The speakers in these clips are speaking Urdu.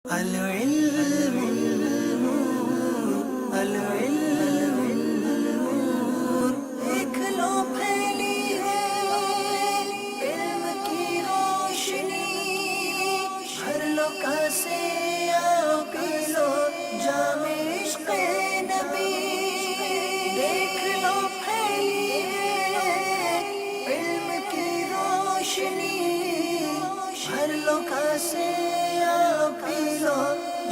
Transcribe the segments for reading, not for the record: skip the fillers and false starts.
العلم ایک لو پھیلی ہے علم کی روشنی، ہر لوکا سے آؤ پی لو جام عشق نبی، دیکھ لو پھیلی ہے علم کی روشنی، ہر لوکا سے آؤ پی لو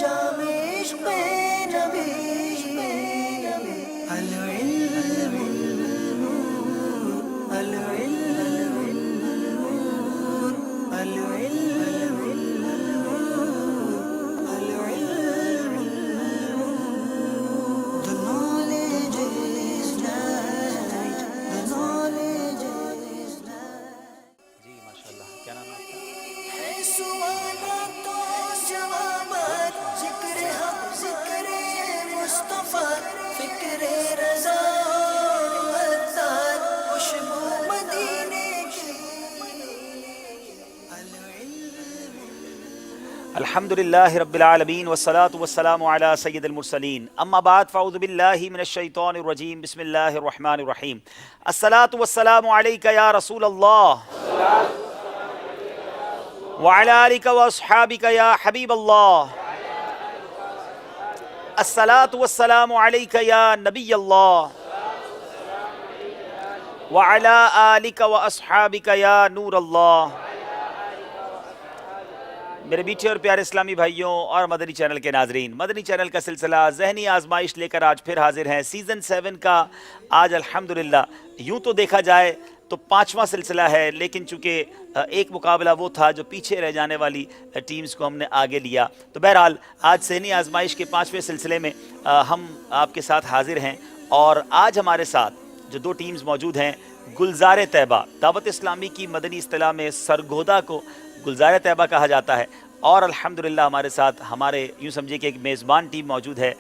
جام عشق نبی۔ العلم The knowledge is light, the knowledge is light۔ جی ماشاء اللہ، کیا نام ہے آپ کا؟ ہے سوالات و جوابات، ذکر حق ذکر مصطفیٰ، فکر رضا عطار، خوشبو مدینے کی۔ الحمد للہ رب العالمین والصلاة والسلام علی سید المرسلین، اما بعد فاعوذ باللہ من الشیطان الرجیم، بسم اللہ الرحمن الرحیم۔ الصلاة والسلام علیک یا رسول اللہ وعلی آلک واصحابک یا حبیب اللہ، الصلاة والسلام علیک یا نبی اللہ وعلی آلک واصحابک یا نور اللہ۔ میرے میٹھے اور پیارے اسلامی بھائیوں اور مدنی چینل کے ناظرین، مدنی چینل کا سلسلہ ذہنی آزمائش لے کر آج پھر حاضر ہیں۔ سیزن 7 کا آج الحمدللہ یوں تو دیکھا جائے تو 5واں سلسلہ ہے، لیکن چونکہ ایک مقابلہ وہ تھا جو پیچھے رہ جانے والی ٹیمز کو ہم نے آگے لیا، تو بہرحال آج ذہنی آزمائش کے 5ویں سلسلے میں ہم آپ کے ساتھ حاضر ہیں، اور آج ہمارے ساتھ جو 2 ٹیمز موجود ہیں، گلزار طیبہ، دعوت اسلامی کی مدنی اصطلاح میں سرگودا کو گلزار طیبہ کہا جاتا ہے، اور الحمدللہ ہمارے ساتھ ہمارے یوں سمجھے کہ ایک میزبان ٹیم موجود ہے،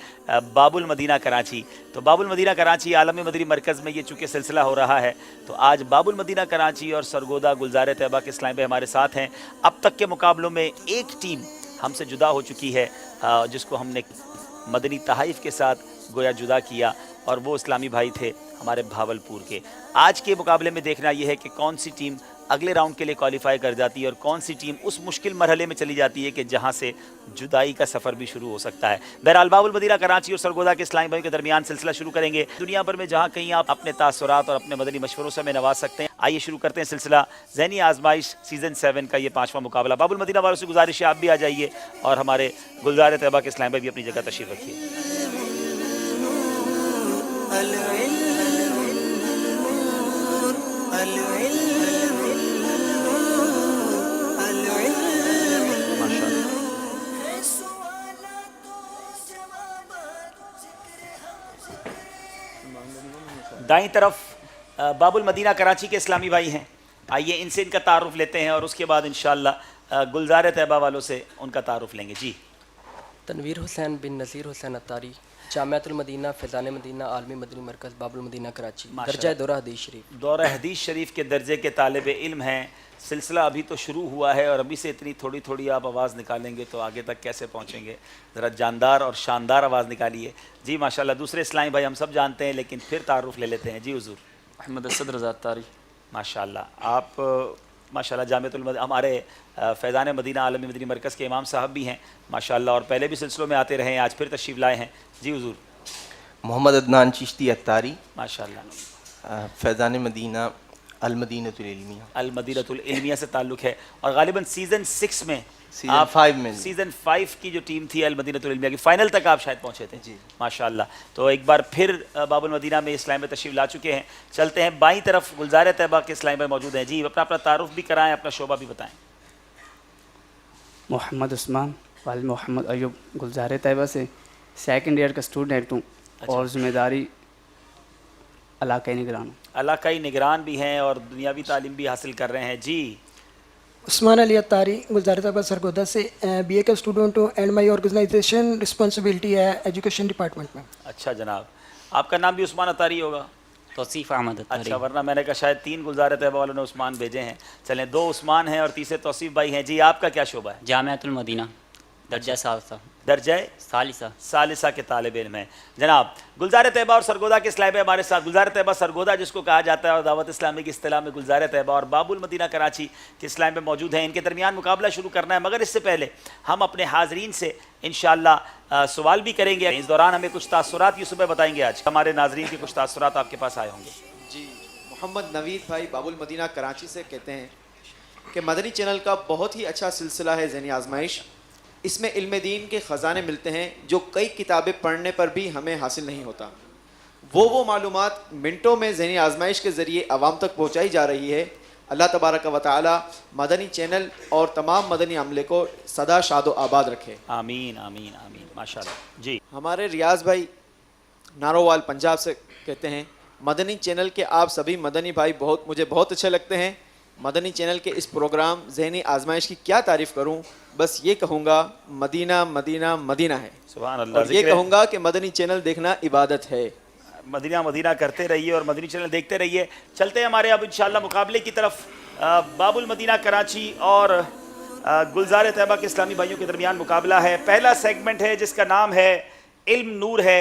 باب المدینہ کراچی۔ تو باب المدینہ کراچی عالمی مدنی مرکز میں یہ چونکہ سلسلہ ہو رہا ہے، تو آج باب المدینہ کراچی اور سرگودا گلزار طیبہ کے اسلام بھائی ہمارے ساتھ ہیں۔ اب تک کے مقابلوں میں ایک ٹیم ہم سے جدا ہو چکی ہے، جس کو ہم نے مدنی تحائف کے ساتھ گویا جدا کیا، اور وہ اسلامی بھائی تھے ہمارے بھاولپور کے۔ آج کے مقابلے میں دیکھنا یہ ہے کہ کون سی ٹیم اگلے راؤنڈ کے لیے کوالیفائی کر جاتی ہے، اور کون سی ٹیم اس مشکل مرحلے میں چلی جاتی ہے کہ جہاں سے جدائی کا سفر بھی شروع ہو سکتا ہے۔ بہرحال باب المدینہ کراچی اور سرگودا کے اسلامی بھائیوں کے درمیان سلسلہ شروع کریں گے۔ دنیا بھر میں جہاں کہیں آپ اپنے تاثرات اور اپنے مدنی مشوروں سے ہمیں نواز سکتے ہیں۔ آئیے شروع کرتے ہیں سلسلہ ذہنی آزمائش سیزن 7 کا یہ 5واں مقابلہ۔ باب المدینہ والوں سے گزارش ہے آپ بھی آ جائیے، اور ہمارے گلزار طیبہ کے اسلامی بھائی بھی اپنی جگہ تشریف رکھیے۔ دائیں طرف باب المدینہ کراچی کے اسلامی بھائی ہیں، آئیے ان سے ان کا تعارف لیتے ہیں، اور اس کے بعد انشاءاللہ گلزار طیبہ والوں سے ان کا تعارف لیں گے۔ جی تنویر حسین بن نذیر حسین عطاری، جامعۃ المدینہ فیضان مدینہ عالمی مدنی مرکز باب المدینہ کراچی، درجہ دورہ حدیث شریف۔ دورہ حدیث شریف کے درجے کے طالب علم ہیں۔ سلسلہ ابھی تو شروع ہوا ہے، اور ابھی سے اتنی تھوڑی تھوڑی آپ آواز نکالیں گے تو آگے تک کیسے پہنچیں گے؟ ذرا جاندار اور شاندار آواز نکالیے۔ جی ماشاءاللہ، دوسرے اسلامی بھائی ہم سب جانتے ہیں، لیکن پھر تعارف لے لیتے ہیں۔ جی حضور۔ احمد اسد رضا عطاری۔ ماشاءاللہ، آپ ماشاءاللہ جامعۃ المدینہ ہمارے فیضان مدینہ عالمی مدنی مرکز کے امام صاحب بھی ہیں ماشاءاللہ، اور پہلے بھی سلسلوں میں آتے رہے ہیں، آج پھر تشریف لائے ہیں۔ جی حضور۔ محمد عدنان چشتی عطاری، ماشاءاللہ، فیضان مدینہ المدینہ العلمیہ۔ المدینہ العلمیہ سے تعلق ہے، اور غالباً سیزن 6 میں سیزن 5 میں سیزن 5 کی جو ٹیم تھی المدینہ العلمیہ کی فائنل تک آپ شاید پہنچے تھے۔ جی ماشاءاللہ، تو ایک بار پھر باب المدینہ میں اسلام میں تشریف لا چکے ہیں۔ چلتے ہیں بائیں طرف، گلزار طیبہ کے اسلام میں موجود ہیں۔ جی اپنا تعارف بھی کرائیں، اپنا شعبہ بھی بتائیں۔ محمد عثمان، والد محمد ایوب، گلزار طیبہ سے سیکنڈ ایئر کا اسٹوڈنٹ ہوں، اور ذمہ داری علاقائی نگران ہوں۔ علاقائی نگران بھی ہیں اور دنیاوی تعلیم بھی حاصل کر رہے ہیں۔ جی عثمان علی عطاری، گلزار طیبہ سرگودا سے بی اے کا اسٹوڈنٹ ہوں، اینڈ مائی آرگنائزیشن رسپانسبلٹی ہے ایجوکیشن ڈپارٹمنٹ میں۔ اچھا جناب، آپ کا نام بھی عثمان عطاری ہوگا؟ توصیف احمد عطاری۔ اچھا، ورنہ میں نے کہا شاید 3 گلزار طیبہ والوں نے عثمان بھیجے ہیں۔ چلیں 2 عثمان ہیں اور تیسرے توصیف بھائی ہیں۔ جی آپ کا کیا شعبہ ہے؟ جامعۃ المدینہ۔ درجہ ثالثہ درجہ ثالثہ ثالثہ کے طالب علم ہیں جناب گلزار طیبہ اور سرگودا کے اسلام ہمارے ساتھ گلزار طیبہ سرگودا جس کو کہا جاتا ہے اور دعوت اسلامی کی اصطلاح میں گلزار طیبہ اور باب المدینہ کراچی کے اسلام میں موجود ہیں. ان کے درمیان مقابلہ شروع کرنا ہے مگر اس سے پہلے ہم اپنے حاضرین سے انشاءاللہ سوال بھی کریں گے. اس دوران ہمیں کچھ تاثرات یوسف بھائی بتائیں گے. آج ہمارے ناظرین کے کچھ تاثرات آپ کے پاس آئے ہوں گے. جی محمد نوید بھائی باب المدینہ کراچی سے کہتے ہیں کہ مدنی چینل کا بہت ہی اچھا سلسلہ ہے ذہنی آزمائش. اس میں علم دین کے خزانے ملتے ہیں جو کئی کتابیں پڑھنے پر بھی ہمیں حاصل نہیں ہوتا. وہ معلومات منٹوں میں ذہنی آزمائش کے ذریعے عوام تک پہنچائی جا رہی ہے. اللہ تبارک و تعالی مدنی چینل اور تمام مدنی عملے کو سدا شاد و آباد رکھے. آمین آمین آمین ماشاءاللہ. جی ہمارے ریاض بھائی نارووال پنجاب سے کہتے ہیں مدنی چینل کے آپ سبھی مدنی بھائی مجھے بہت اچھے لگتے ہیں. مدنی چینل کے اس پروگرام ذہنی آزمائش کی کیا تعریف کروں, بس یہ کہوں گا مدینہ مدینہ مدینہ ہے. سبحان اللہ. اور یہ کہوں گا کہ مدنی چینل دیکھنا عبادت ہے. مدینہ مدینہ کرتے رہیے اور مدنی چینل دیکھتے رہیے. چلتے ہیں ہمارے اب انشاءاللہ مقابلے کی طرف. باب المدینہ کراچی اور گلزار طیبہ کے اسلامی بھائیوں کے درمیان مقابلہ ہے. پہلا سیگمنٹ ہے جس کا نام ہے علم نور ہے.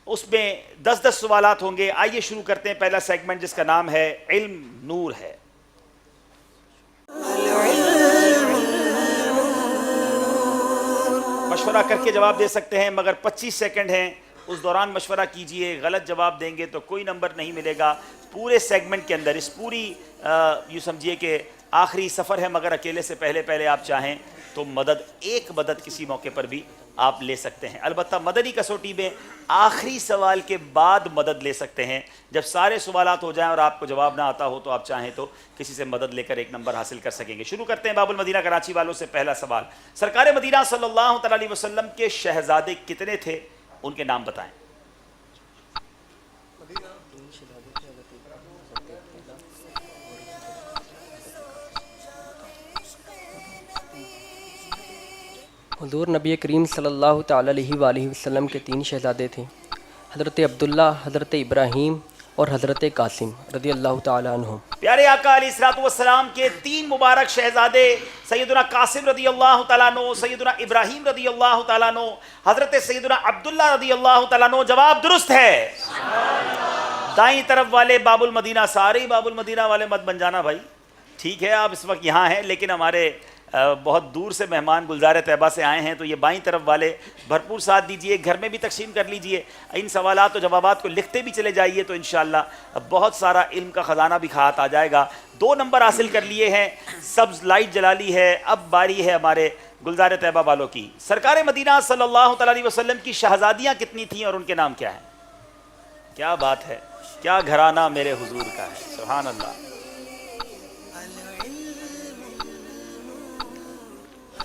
اس میں 10 سوالات ہوں گے. آئیے شروع کرتے ہیں پہلا سیگمنٹ جس کا نام ہے علم نور ہے. مشورہ کر کے جواب دے سکتے ہیں مگر 25 سیکنڈ ہیں, اس دوران مشورہ کیجئے. غلط جواب دیں گے تو کوئی نمبر نہیں ملے گا. پورے سیگمنٹ کے اندر اس پوری یوں سمجھیے کہ آخری سفر ہے مگر اکیلے سے پہلے آپ چاہیں تو ایک مدد کسی موقع پر بھی آپ لے سکتے ہیں. البتہ مدنی کسوٹی میں آخری سوال کے بعد مدد لے سکتے ہیں. جب سارے سوالات ہو جائیں اور آپ کو جواب نہ آتا ہو تو آپ چاہیں تو کسی سے مدد لے کر ایک نمبر حاصل کر سکیں گے. شروع کرتے ہیں باب المدینہ کراچی والوں سے. پہلا سوال, سرکار مدینہ صلی اللہ علیہ وسلم کے شہزادے کتنے تھے, ان کے نام بتائیں. حضور نبی کریم صلی اللہ تعالی علیہ وآلہ وسلم کے 3 شہزادے تھے, حضرت عبداللہ, حضرت ابراہیم اور حضرت قاسم رضی اللہ تعالی عنہ. پیارے آقا علیہ الصلوۃ والسلام کے 3 مبارک شہزادے سیدنا قاسم رضی اللہ تعالیٰ عنہ, سیدنا ابراہیم رضی اللہ تعالیٰ عنہ, حضرت سیدنا عبداللہ رضی اللہ تعالیٰ عنہ. جواب درست ہے. دائیں طرف والے باب المدینہ, سارے ہی باب المدینہ والے مت بن جانا بھائی. ٹھیک ہے آپ اس وقت یہاں ہیں لیکن ہمارے بہت دور سے مہمان گلزار طیبہ سے آئے ہیں تو یہ بائیں طرف والے بھرپور ساتھ دیجئے. گھر میں بھی تقسیم کر لیجئے. ان سوالات و جوابات کو لکھتے بھی چلے جائیے تو انشاءاللہ بہت سارا علم کا خزانہ بھی ہاتھ آ جائے گا. 2 نمبر حاصل کر لیے ہیں. سبز لائٹ جلا لی ہے. اب باری ہے ہمارے گلزار طیبہ والوں کی. سرکار مدینہ صلی اللہ علیہ وسلم کی شہزادیاں کتنی تھیں اور ان کے نام کیا ہیں. کیا بات ہے, کیا گھرانہ میرے حضور کا ہے. سبحان اللہ.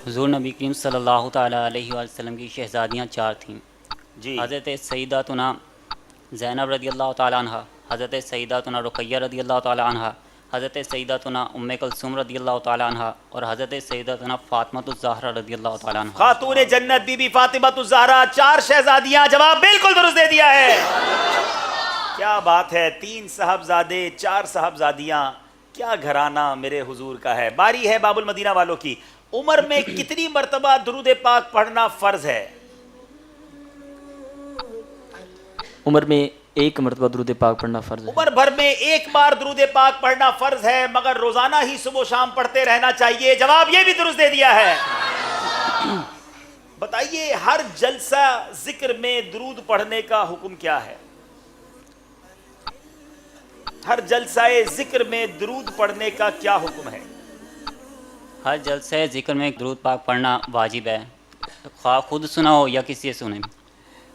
حضور نبی کریم صلی اللہ تعالیٰ علیہ وسلم کی شہزادیاں 4 تھیں. جی حضرت سیداتنا زینب رضی اللہ تعالیٰ عنہ, حضرت سیداتنا رقیہ رضی اللہ تعالیٰ عنہ, حضرت سیداتنا ام کلثوم رضی اللہ تعالیٰ عنہ اور حضرت سیداتنا فاطمہ الزہرا رضی اللہ تعالیٰ عنہ. خاتون جنت بی بی فاطمہ الزہرا, 4 شہزادیاں. جواب بالکل درست دے دیا ہے. کیا بات ہے. 3 صاحبزادے, 4 صاحبزادیاں. کیا گھرانہ میرے حضور کا ہے. باری ہے باب المدینہ والوں کی. عمر میں کتنی مرتبہ درود پاک پڑھنا فرض ہے. عمر میں 1 مرتبہ درود پاک پڑھنا فرض ہے. عمر بھر میں 1 بار درود پاک پڑھنا فرض ہے مگر روزانہ ہی صبح و شام پڑھتے رہنا چاہیے. جواب یہ بھی درست دے دیا ہے. بتائیے ہر جلسہ ذکر میں درود پڑھنے کا حکم کیا ہے. ہر جلسہ ذکر میں درود پڑھنے کا کیا حکم ہے. ہر جلسہ ذکر میں درود پاک پڑھنا واجب ہے, خواہ خود سنا ہو یا کسی سے سنے.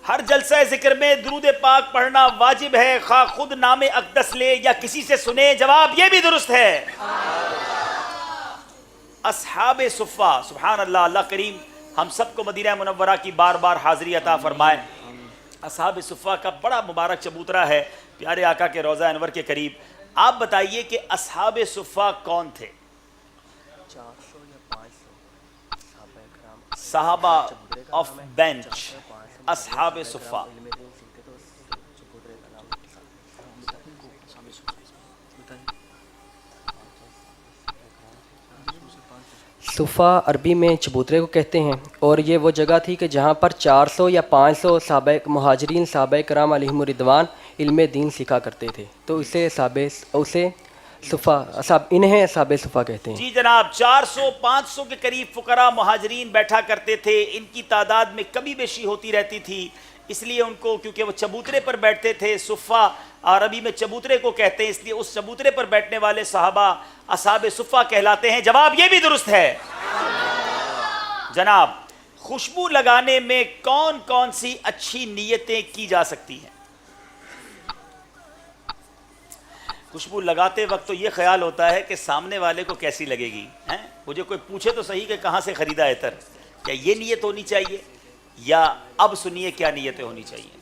ہر جلسہ ذکر میں درود پاک پڑھنا واجب ہے, خواہ خود نام اقدس لے یا کسی سے سنے. جواب یہ بھی درست ہے. اصحاب صفہ, سبحان اللہ. اللہ کریم ہم سب کو مدینہ منورہ کی بار بار حاضری عطا فرمائے. اصحاب صفہ کا بڑا مبارک چبوترا ہے پیارے آقا کے روضہ انور کے قریب. آپ بتائیے کہ اصحاب صفہ کون تھے. صحابہ آف بینچ, اصحاب صفہ. صفا عربی میں چبوترے کو کہتے ہیں، اور یہ وہ جگہ تھی کہ جہاں پر 400 یا 500 صحابہ مہاجرین صحابہ کرام علیہم الرضوان علم دین سیکھا کرتے تھے، تو اسے صفا انہیں اصحاب صفا کہتے ہیں۔ جی جناب، 400-500 کے قریب فقراء مہاجرین بیٹھا کرتے تھے، ان کی تعداد میں کمی بیشی ہوتی رہتی تھی، اس لیے ان کو، کیونکہ وہ چبوترے پر بیٹھتے تھے، صفا عربی میں چبوترے کو کہتے ہیں، اس لیے اس چبوترے پر بیٹھنے والے صحابہ اصحاب صفا کہلاتے ہیں۔ جواب یہ بھی درست ہے۔ جناب، خوشبو لگانے میں کون کون سی اچھی نیتیں کی جا سکتی ہیں؟ خوشبو لگاتے وقت تو یہ خیال ہوتا ہے کہ سامنے والے کو کیسی لگے گی، مجھے کوئی پوچھے تو صحیح کہ کہاں سے خریدا عطر، کیا یہ نیت ہونی چاہیے، یا اب سنیے کیا نیتیں ہونی چاہیے۔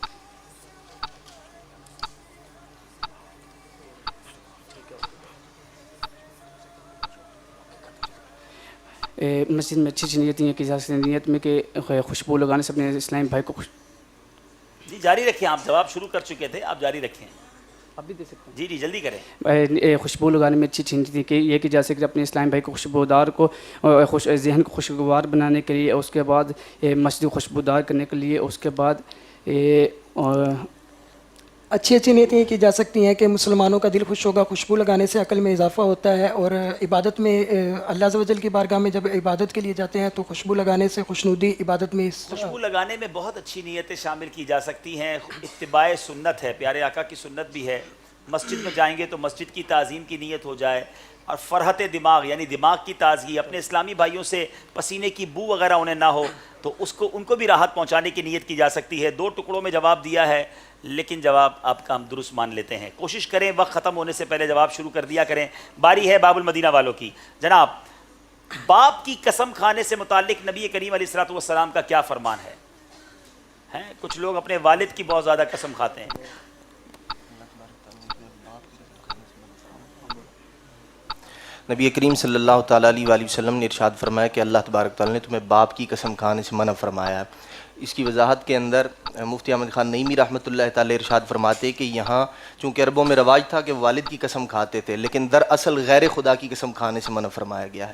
مسجد میں اچھی نیتیں یہ کی جا سکتی ہیں، نیت میں کہ خوشبو لگانے سے اپنے اسلامی بھائی کو جی جاری رکھیں، آپ جواب شروع کر چکے تھے، آپ جاری رکھیں۔ اب بھی دے سکتے جی جلدی کریں۔ ہیں۔ خوشبو لگانے میں اچھی نیتی کہ یہ کی جا سکتی ہے اپنے اسلامی بھائی کو خوشبودار کو ذہن کو خوشگوار بنانے کے لیے، اس کے بعد مسجد کو خوشبودار کرنے کے لیے، اس کے بعد اچھی نیتیں یہ کی جا سکتی ہیں کہ مسلمانوں کا دل خوش ہوگا، خوشبو لگانے سے عقل میں اضافہ ہوتا ہے، اور عبادت میں اللہ عز و جل کی بارگاہ میں جب عبادت کے لیے جاتے ہیں تو خوشبو لگانے سے خوشنودی عبادت میں خوشبو لگانے میں بہت اچھی نیتیں شامل کی جا سکتی ہیں، اتباع سنت ہے، پیارے آقا کی سنت بھی ہے، مسجد میں جائیں گے تو مسجد کی تعظیم کی نیت ہو جائے، اور فرحت دماغ یعنی دماغ کی تازگی، اپنے اسلامی بھائیوں سے پسینے کی بو وغیرہ انہیں نہ ہو تو ان کو بھی راحت پہنچانے کی نیت کی جا سکتی ہے۔ 2 ٹکڑوں میں جواب دیا ہے، لیکن جواب آپ کا ہم درست مان لیتے ہیں۔ کوشش کریں وقت ختم ہونے سے پہلے جواب شروع کر دیا کریں۔ باری ہے باب المدینہ والوں کی۔ جناب، باپ کی قسم کھانے سے متعلق نبی کریم علیہ الصلوۃ والسلام کا کیا فرمان ہے؟ کچھ لوگ اپنے والد کی بہت زیادہ قسم کھاتے ہیں۔ نبی کریم صلی اللہ تعالیٰ علیہ وآلہ وسلم نے ارشاد فرمایا کہ اللہ تبارک تعالیٰ نے تمہیں باپ کی قسم کھانے سے منع فرمایا ہے۔ اس کی وضاحت کے اندر مفتی احمد خان نعیمی رحمۃ اللہ تعالیٰ ارشاد فرماتے کہ یہاں چونکہ عربوں میں رواج تھا کہ والد کی قسم کھاتے تھے، لیکن دراصل غیر خدا کی قسم کھانے سے منع فرمایا گیا ہے۔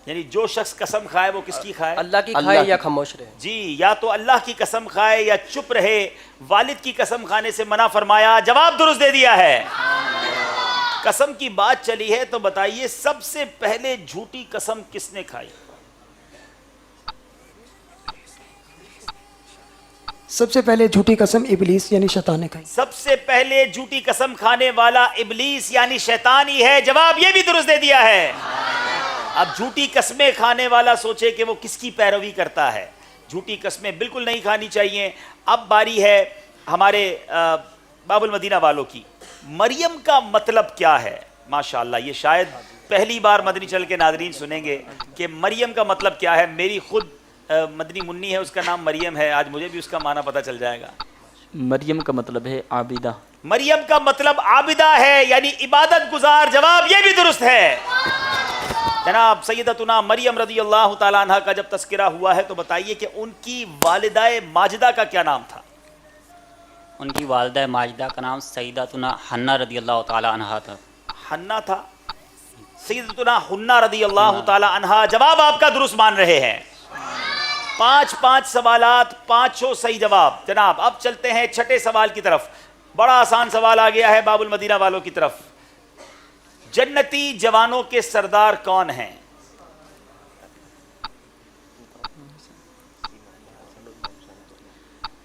یعنی جو شخص قسم کھائے وہ کس کی کھائے؟ اللہ کی کھائے یا خاموش رہے۔ جی، یا تو اللہ کی قسم کھائے یا چپ رہے، والد کی قسم کھانے سے منع فرمایا۔ جواب درست دے دیا ہے۔ قسم کی بات چلی ہے تو بتائیے سب سے پہلے جھوٹی قسم کس نے کھائی؟ سب سے پہلے جھوٹی قسم ابلیس یعنی شیطان نے کھائی۔ سب سے پہلے جھوٹی قسم کھانے والا ابلیس یعنی شیطان ہی ہے۔ جواب یہ بھی درست دے دیا ہے۔ اب جھوٹی قسمیں کھانے والا سوچے کہ وہ کس کی پیروی کرتا ہے۔ جھوٹی قسمیں بالکل نہیں کھانی چاہیے۔ اب باری ہے ہمارے باب المدینہ والوں کی۔ مریم کا مطلب کیا ہے؟ ماشاءاللہ، یہ شاید پہلی بار مدنی چینل کے ناظرین سنیں گے کہ مریم کا مطلب کیا ہے۔ میری خود مدنی منی ہے، اس کا نام مریم ہے، آج مجھے بھی اس کا معنی پتہ چل جائے گا۔ مریم کا مطلب ہے عابدہ۔ مریم کا مطلب عابدہ ہے یعنی عبادت گزار۔ جواب یہ بھی درست ہے۔ جناب، سیدتنا مریم رضی اللہ تعالیٰ عنہ کا جب تذکرہ ہوا ہے تو بتائیے کہ ان کی والدہ ماجدہ کا کیا نام تھا؟ ان کی والدہ ماجدہ کا نام سیدتنا حنہ رضی اللہ تعالی عنہا تھا۔ حنہ تھا، سیدتنا حنہ رضی اللہ تعالی عنہا۔ جواب آپ کا درست مان رہے ہیں۔ 5 سوالات، 5 صحیح جواب۔ جناب، اب چلتے ہیں چھٹے سوال کی طرف۔ بڑا آسان سوال آ گیا ہے باب المدینہ والوں کی طرف۔ جنتی جوانوں کے سردار کون ہیں؟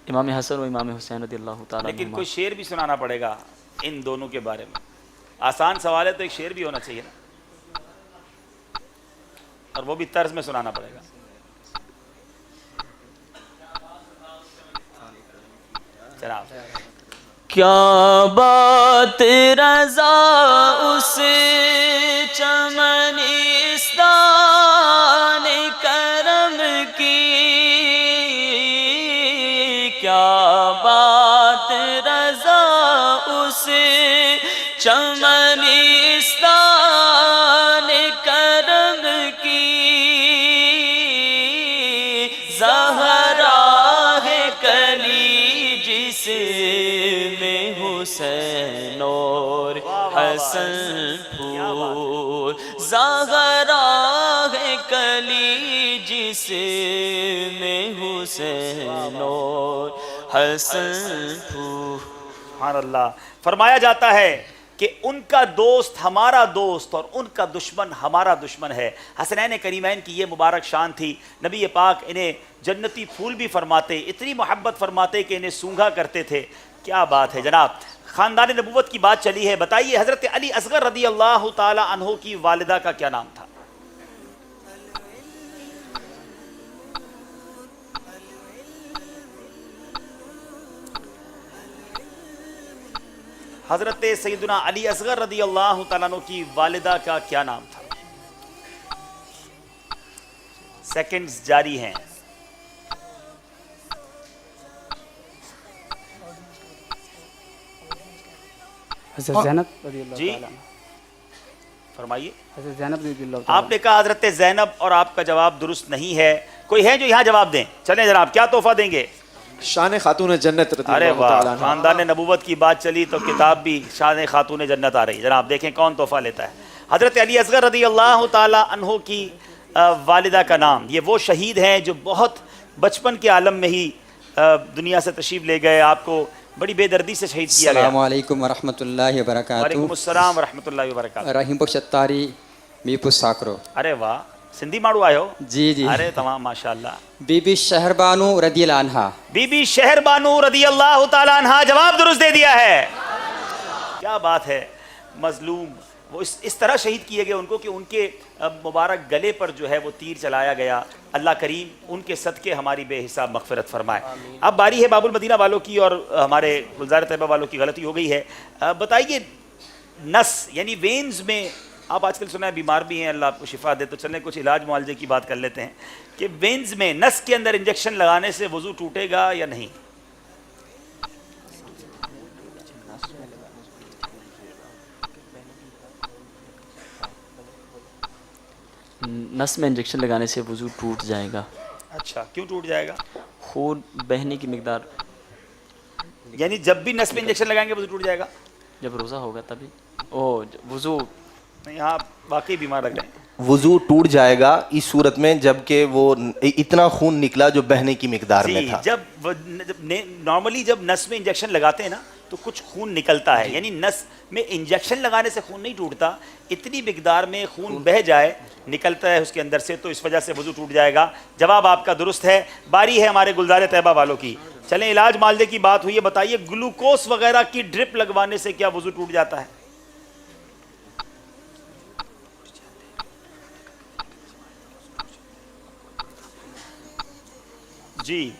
امام حسن و امام حسین رضی اللہ تعالیٰ لیکن عنہما۔ کوئی شعر بھی سنانا پڑے گا ان دونوں کے بارے میں۔ آسان سوال ہے تو ایک شعر بھی ہونا چاہیے نا، اور وہ بھی طرز میں سنانا پڑے گا۔ جناب، کیا بات رضا اس چمنستان کرم کی، کیا بات رضا اس چمنستان کرم کی، زہرا ہے کلی جس میں حسین اور حسن پھول، زہرا ہے کلی سینے حسین اور حسن سبحان اللہ. فرمایا جاتا ہے کہ ان کا دوست ہمارا دوست اور ان کا دشمن ہمارا دشمن ہے. حسنین کریمین کی یہ مبارک شان تھی. نبی پاک انہیں جنتی پھول بھی فرماتے, اتنی محبت فرماتے کہ انہیں سونگھا کرتے تھے. کیا بات ہے جناب. خاندان نبوت کی بات چلی ہے, بتائیے حضرت علی اصغر رضی اللہ تعالی عنہ کی والدہ کا کیا نام تھا؟ حضرت سیدنا علی اصغر رضی اللہ تعالیٰ عنہ کی والدہ کا کیا نام تھا؟ سیکنڈز جاری ہیں. حضرت زینب رضی اللہ جی تعالیٰ عنہ. فرمائیے. حضرت زینب رضی اللہ تعالیٰ آپ نے کہا حضرت زینب اور آپ کا جواب درست نہیں ہے. کوئی ہے جو یہاں جواب دیں؟ چلیں جناب, کیا تحفہ دیں گے؟ شان خاتون جنت رضی ارے اللہ واہ, تعالیٰ عنہ. خاندان نبوت کی بات چلی تو کتاب بھی شان خاتون جنت آ رہی. جناب دیکھیں کون تحفہ لیتا ہے. حضرت علی اصغر رضی اللہ تعالی عنہ کی والدہ کا نام. یہ وہ شہید ہیں جو بہت بچپن کے عالم میں ہی دنیا سے تشریف لے گئے. آپ کو بڑی بے دردی سے شہید کیا گیا. السلام علیکم ورحمۃ اللہ وبرکاتہ. وعلیکم السلام ورحمۃ اللہ وبرکاتہ. رحیم بخشتاری میپو ساکرو. ارے واہ, سندھی ماڑو آئے ہو؟ جی جی. ارے تمام ماشاءاللہ. بی بی شہر بانو رضی اللہ عنہا. بی بی شہر بانو رضی اللہ تعالیٰ عنہا. جواب درست دے دیا ہے. کیا بات ہے. مظلوم وہ اس طرح شہید کیے گئے ان کو کہ ان کے مبارک گلے پر جو ہے وہ تیر چلایا گیا. اللہ کریم ان کے صدقے ہماری بے حساب مغفرت فرمائے. اب باری ہے باب المدینہ والوں کی, اور ہمارے گلزار طیبہ والوں کی غلطی ہو گئی ہے. بتائیے نس یعنی وینز میں, آپ آج کل سنا ہے بیمار بھی ہیں, اللہ آپ کو شفا دے, تو چلیں کچھ علاج معالجے کی بات کر لیتے ہیں کہ وینز میں نس کے اندر انجیکشن لگانے سے وضو ٹوٹے گا یا نہیں؟ نس میں انجیکشن لگانے سے وضو ٹوٹ جائے گا. اچھا, کیوں ٹوٹ جائے گا؟ خون بہنے کی مقدار, یعنی جب بھی نس میں انجیکشن لگائیں گے وضو ٹوٹ جائے گا؟ جب روزہ ہوگا تبھی. وضو نہیں, آپ واقعی بیمار لگ رہے ہیں. وضو ٹوٹ جائے گا اس صورت میں جب کہ وہ اتنا خون نکلا جو بہنے کی مقدار میں تھا. جب نارملی جب نس میں انجیکشن لگاتے ہیں نا تو کچھ خون نکلتا ہے, یعنی نس میں انجیکشن لگانے سے خون نہیں ٹوٹتا, اتنی مقدار میں خون بہہ جائے نکلتا ہے اس کے اندر سے, تو اس وجہ سے وضو ٹوٹ جائے گا. جواب آپ کا درست ہے. باری ہے ہمارے گلزار طیبہ والوں کی. چلیں علاج معالجے کی بات ہوئی ہے, بتائیے گلوکوز وغیرہ کی ڈرپ لگوانے سے کیا وضو ٹوٹ جاتا ہے؟ جی.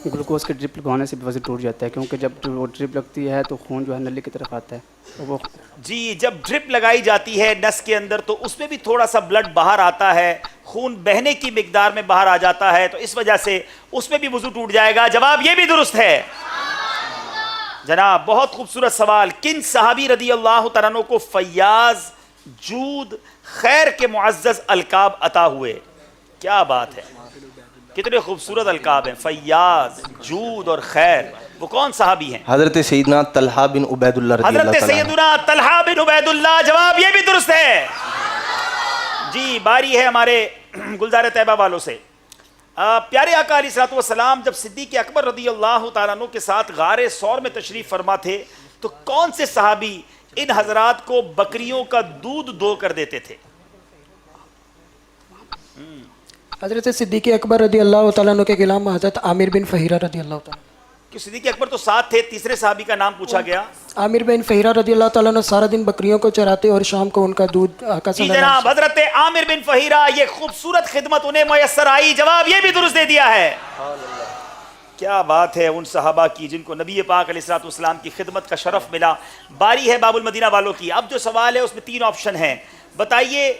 گلوکوز کے ڈرپ لگوانے سے بھی وضو ٹوٹ جاتا ہے, کیونکہ جب وہ ڈرپ لگتی ہے تو خون جو ہے نلی کی طرف آتا ہے. وہ جی, جب ڈرپ لگائی جاتی ہے نس کے اندر تو اس میں بھی تھوڑا سا بلڈ باہر آتا ہے, خون بہنے کی مقدار میں باہر آ جاتا ہے, تو اس وجہ سے اس میں بھی وضو ٹوٹ جائے گا. جواب یہ بھی درست ہے. جناب بہت خوبصورت سوال. کن صحابی رضی اللہ تعالیٰ عنہ کو فیاض, جود, خیر کے معزز القاب عطا ہوئے؟ کیا بات ہے, کتنے خوبصورت القاب ہیں, فیاض, جود اور خیر. وہ کون صحابی ہیں؟ حضرت سیدنا طلحہ بن عبید اللہ رضی اللہ حضرت تعالیٰ عنہ. سیدنا طلحہ بن عبید اللہ. جواب یہ بھی درست ہے. جی, باری ہے ہمارے گلزار طیبہ والوں سے. پیارے آقا علیہ الصلوۃ والسلام جب صدیق اکبر رضی اللہ تعالیٰ عنہ کے ساتھ غار ثور میں تشریف فرما تھے تو کون سے صحابی ان حضرات کو بکریوں کا دودھ دو کر دیتے تھے؟ حضرت صدیق اکبر رضی اللہ تعالیٰ عنہ کے غلام حضرت عامر بن فہیرہ رضی اللہ تعالیٰ. کہ صدیق اکبر تو ساتھ تھے, تیسرے صحابی کا نام پوچھا گیا. عامر بن فہیرہ رضی اللہ تعالیٰ عنہ سارا دن بکریوں کو چراتے اور شام کو ان کا دودھ آقا جی صلی اللہ علیہ جناب, حضرت عامر بن فہیرہ, یہ خوبصورت خدمت انہیں میسر آئی. جواب یہ بھی درست دے دیا ہے. کیا بات ہے ان صحابہ کی جن کو نبی پاک علیہ الصلوۃ والسلام کی خدمت کا شرف ملا. باری ہے باب المدینہ والوں کی. اب جو سوال ہے اس میں 3 آپشن ہیں. بتائیے,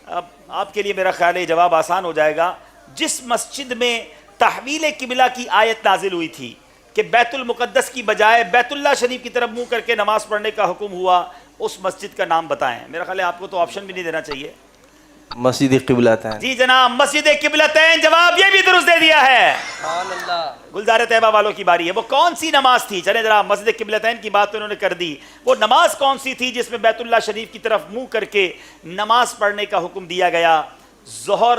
اب آپ کے لیے میرا خیال ہے جواب آسان ہو جائے گا. جس مسجد میں تحویل قبلہ کی آیت نازل ہوئی تھی کہ بیت المقدس کی بجائے بیت اللہ شریف کی طرف منہ کر کے نماز پڑھنے کا حکم ہوا, اس مسجد کا نام بتائیں. میرا خیال ہے آپ کو تو آپشن بھی نہیں دینا چاہیے. مسجد قبلتین. جی جناب, مسجد قبلتین. جواب یہ بھی درست دے دیا ہے. گلزار طیبہ والوں کی باری ہے. وہ کون سی نماز تھی؟ چلیں ذرا, مسجد قبلتین کی بات تو انہوں نے کر دی. وہ نماز کون سی تھی جس میں بیت اللہ شریف کی طرف منہ کر کے نماز پڑھنے کا حکم دیا گیا؟ ظہر,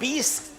20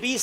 20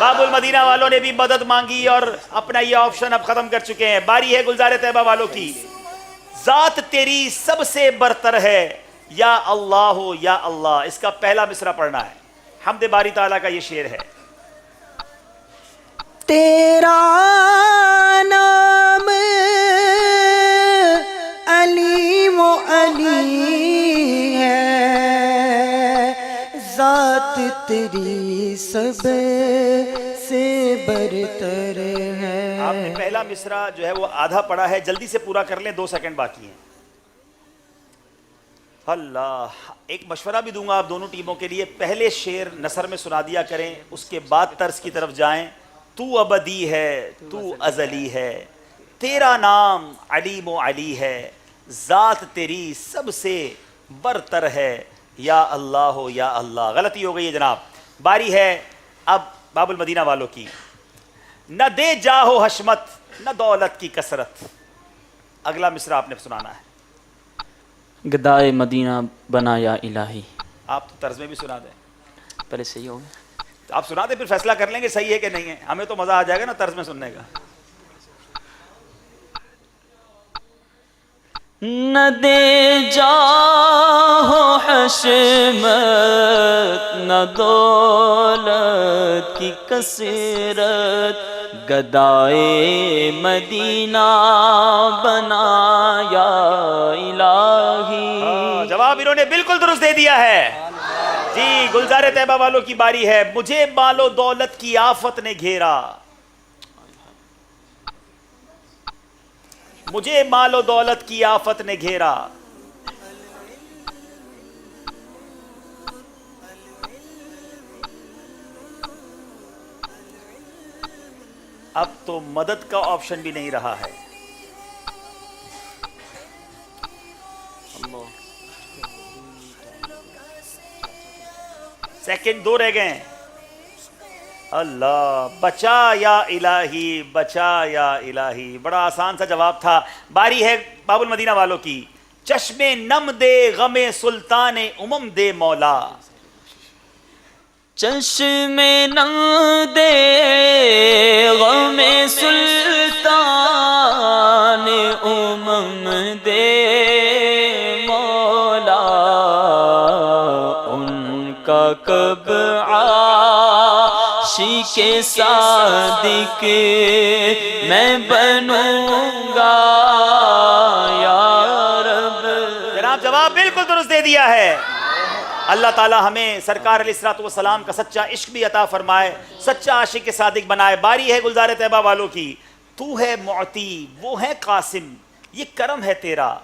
باب المدینہ والوں نے بھی مدد مانگی اور اپنا یہ آپشن اب ختم کر چکے ہیں. باری ہے گلزار طیبہ والوں کی. ذات تیری سب سے برتر ہے یا اللہ یا اللہ. اس کا پہلا مصرع پڑھنا ہے. حمد باری تعالیٰ کا یہ شعر ہے. تیرا نام علیم و علی ہے، ذات تیری سب سے برتر ہے. آپ نے پہلا مصرع جو ہے وہ آدھا پڑھا ہے, جلدی سے پورا کر لیں, 2 سیکنڈ باقی ہیں. اللہ, ایک مشورہ بھی دوں گا آپ دونوں ٹیموں کے لیے. پہلے شعر نثر میں سنا دیا کریں, اس کے بعد طرز کی طرف جائیں. تو ابدی ہے, تو ازلی ہے, تیرا نام علیم و علی ہے, ذات تیری سب سے برتر ہے یا اللہ ہو یا اللہ. غلطی ہو گئی ہے جناب. باری ہے اب باب المدینہ والوں کی. نہ دے جاہو حشمت نہ دولت کی کثرت. اگلا مصرع آپ نے سنانا ہے. گدائے مدینہ بنا یا الہی. آپ تو طرز میں بھی سنا دیں. پہلے صحیح ہو گیا. آپ سنا دیں, پھر فیصلہ کر لیں گے صحیح ہے کہ نہیں ہے. ہمیں تو مزہ آ جائے گا نا طرز میں سننے کا. نہ دے جاہو حشمت نہ دولت کی کثرت, گدائے مدینہ بنا یا الہی. جواب انہوں نے بالکل درست دے دیا ہے. جی, گلزار طیبہ والوں کی باری ہے. مجھے مال و دولت کی آفت نے گھیرا, مجھے مال و دولت کی آفت نے گھیرا. اب تو مدد کا آپشن بھی نہیں رہا ہے. سیکنڈ 2 رہ گئے ہیں. اللہ, بچا یا الہی, بچا یا الہی. بڑا آسان سا جواب تھا. باری ہے باب المدینہ والوں کی. چشم نم دے غم سلطان امم دے مولا. چشم نم دے غم سلطان امم دے مولا, ان کا کب عاشق صادق میں بنوں گا یا رب. جناب جواب بالکل درست دے دیا ہے. اللہ تعالی ہمیں سرکار علیہ الصلوۃ والسلام کا سچا عشق بھی عطا فرمائے, سچا عاشق صادق بنائے. باری ہے گلزار طیبہ والوں کی. تو ہے معطی وہ ہے قاسم, یہ کرم ہے تیرا.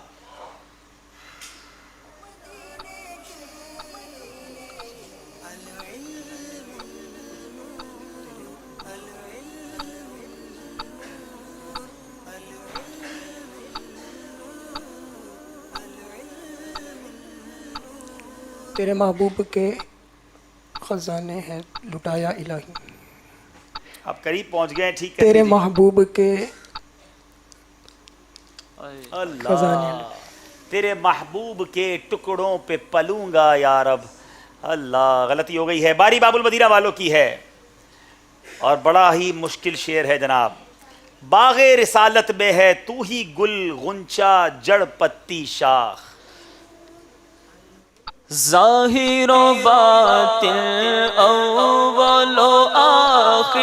تیرے محبوب کے خزانے ہیں لٹایا الہی. آپ قریب پہنچ گئے, ٹھیک ہے. تیرے محبوب کے اللہ, تیرے محبوب کے ٹکڑوں پہ پلوں گا یا رب. اللہ, غلطی ہو گئی ہے. باری باب المدینہ والوں کی ہے اور بڑا ہی مشکل شعر ہے جناب. باغ رسالت میں ہے تو ہی گل غنچہ جڑ پتی شاخ. ظاہر و باطن اول و آخر,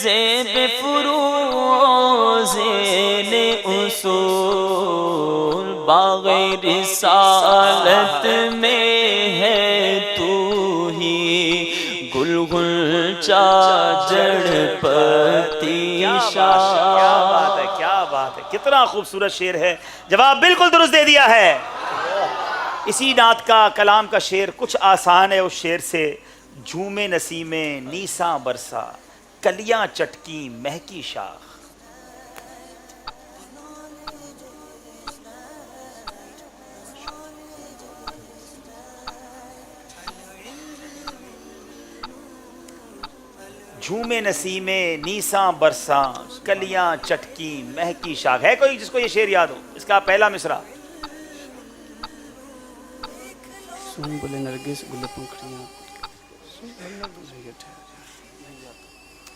زیب فروع زین اصول, باغ رسالت میں ہے تو ہی گل غنچہ جڑ پتی شاخ. کیا بات ہے, کیا بات ہے, کتنا خوبصورت شعر ہے. جواب بالکل درست دے دیا ہے. اسی نعت کا کلام کا شعر کچھ آسان ہے. اس شعر سے جھومے نسیمیں نیساں برسا, کلیاں چٹکی مہکی شاخ. جھومے نسیمیں نیساں برساں, کلیاں چٹکی مہکی شاخ. ہے کوئی جس کو یہ شعر یاد ہو؟ اس کا پہلا مصرع. سون بولے نرگس گل پنکھڑیاں.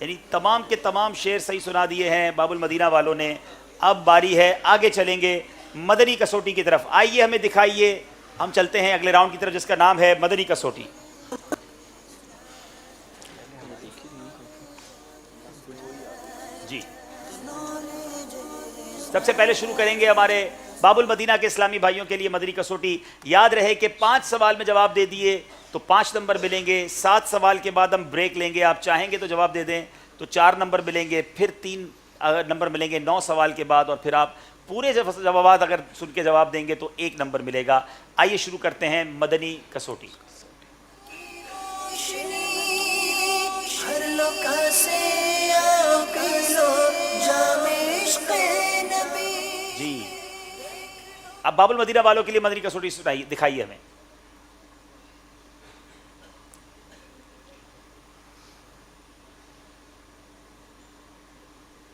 یعنی تمام کے تمام شعر صحیح سنا دیے ہیں باب المدینہ والوں نے. اب باری ہے آگے چلیں گے مدنی کسوٹی کی طرف. آئیے ہمیں دکھائیے, ہم چلتے ہیں اگلے راؤنڈ کی طرف جس کا نام ہے مدنی کسوٹی. جی سب سے پہلے شروع کریں گے ہمارے باب المدینہ کے اسلامی بھائیوں کے لیے مدنی کسوٹی. یاد رہے کہ 5 سوال میں جواب دے دیے تو 5 نمبر ملیں گے. 7 سوال کے بعد ہم بریک لیں گے, آپ چاہیں گے تو جواب دے دیں تو 4 نمبر ملیں گے, پھر 3 نمبر ملیں گے 9 سوال کے بعد, اور پھر آپ پورے جوابات اگر سن کے جواب دیں گے تو 1 نمبر ملے گا. آئیے شروع کرتے ہیں مدنی کسوٹی. ہر لوکا سے آؤ پی لو جام عشق نبی. جی اب باب المدینہ والوں کے لیے مدنی کسوٹی سنائیے, دکھائیے ہمیں.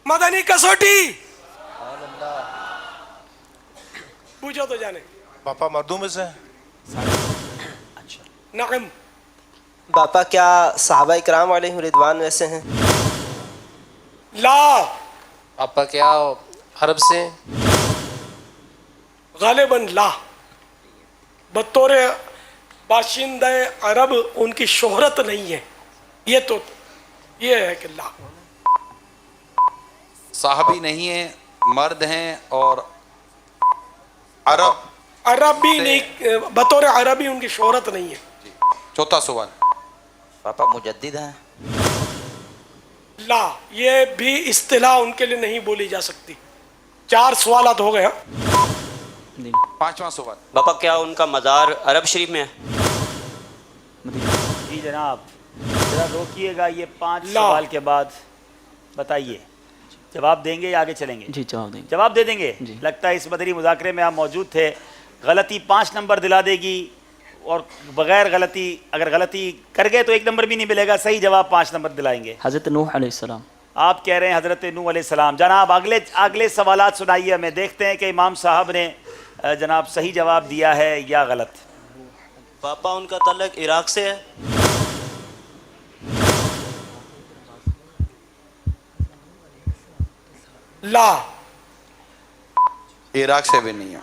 مدنی کسوٹی پوچھو تو جانے. باپا مردوں میں سے اچھا نعم. باپا کیا صحابہ کرام علیہم رضوان ویسے ہیں؟ لا. پاپا کیا عرب سے؟ غالباً لا. بطور باشندہ عرب ان کی شہرت نہیں ہے, یہ ہے کہ لا. صحابی نہیں ہیں, مرد ہیں اور عربی نہیں, بطور عربی ان کی شہرت نہیں ہے. چوتھا سوال. پاپا مجدد ہیں؟ لا, یہ بھی اصطلاح ان کے لیے نہیں بولی جا سکتی. 4 سوالات ہو گئے. 5واں سوال. باپا کیا ان کا مزار عرب شریف میں ہے؟ جی جناب ذرا روکیے گا, یہ 5 سوال کے بعد بتائیے جواب دیں گے یا آگے چلیں گے؟ جی جواب دیں گے. جواب دے دیں گے. لگتا ہے اس مدنی مذاکرے میں آپ موجود تھے. غلطی 5 نمبر دلا دے گی, اور بغیر غلطی اگر غلطی کر گئے تو 1 نمبر بھی نہیں ملے گا. صحیح جواب 5 نمبر دلائیں گے. حضرت نوح علیہ السلام. آپ کہہ رہے ہیں حضرت نوح علیہ السلام. جناب اگلے سوالات سنائیے ہمیں, دیکھتے ہیں کہ امام صاحب نے جناب صحیح جواب دیا ہے یا غلط. پاپا ان کا تعلق عراق سے ہے؟ لا. عراق سے بھی نہیں ہے.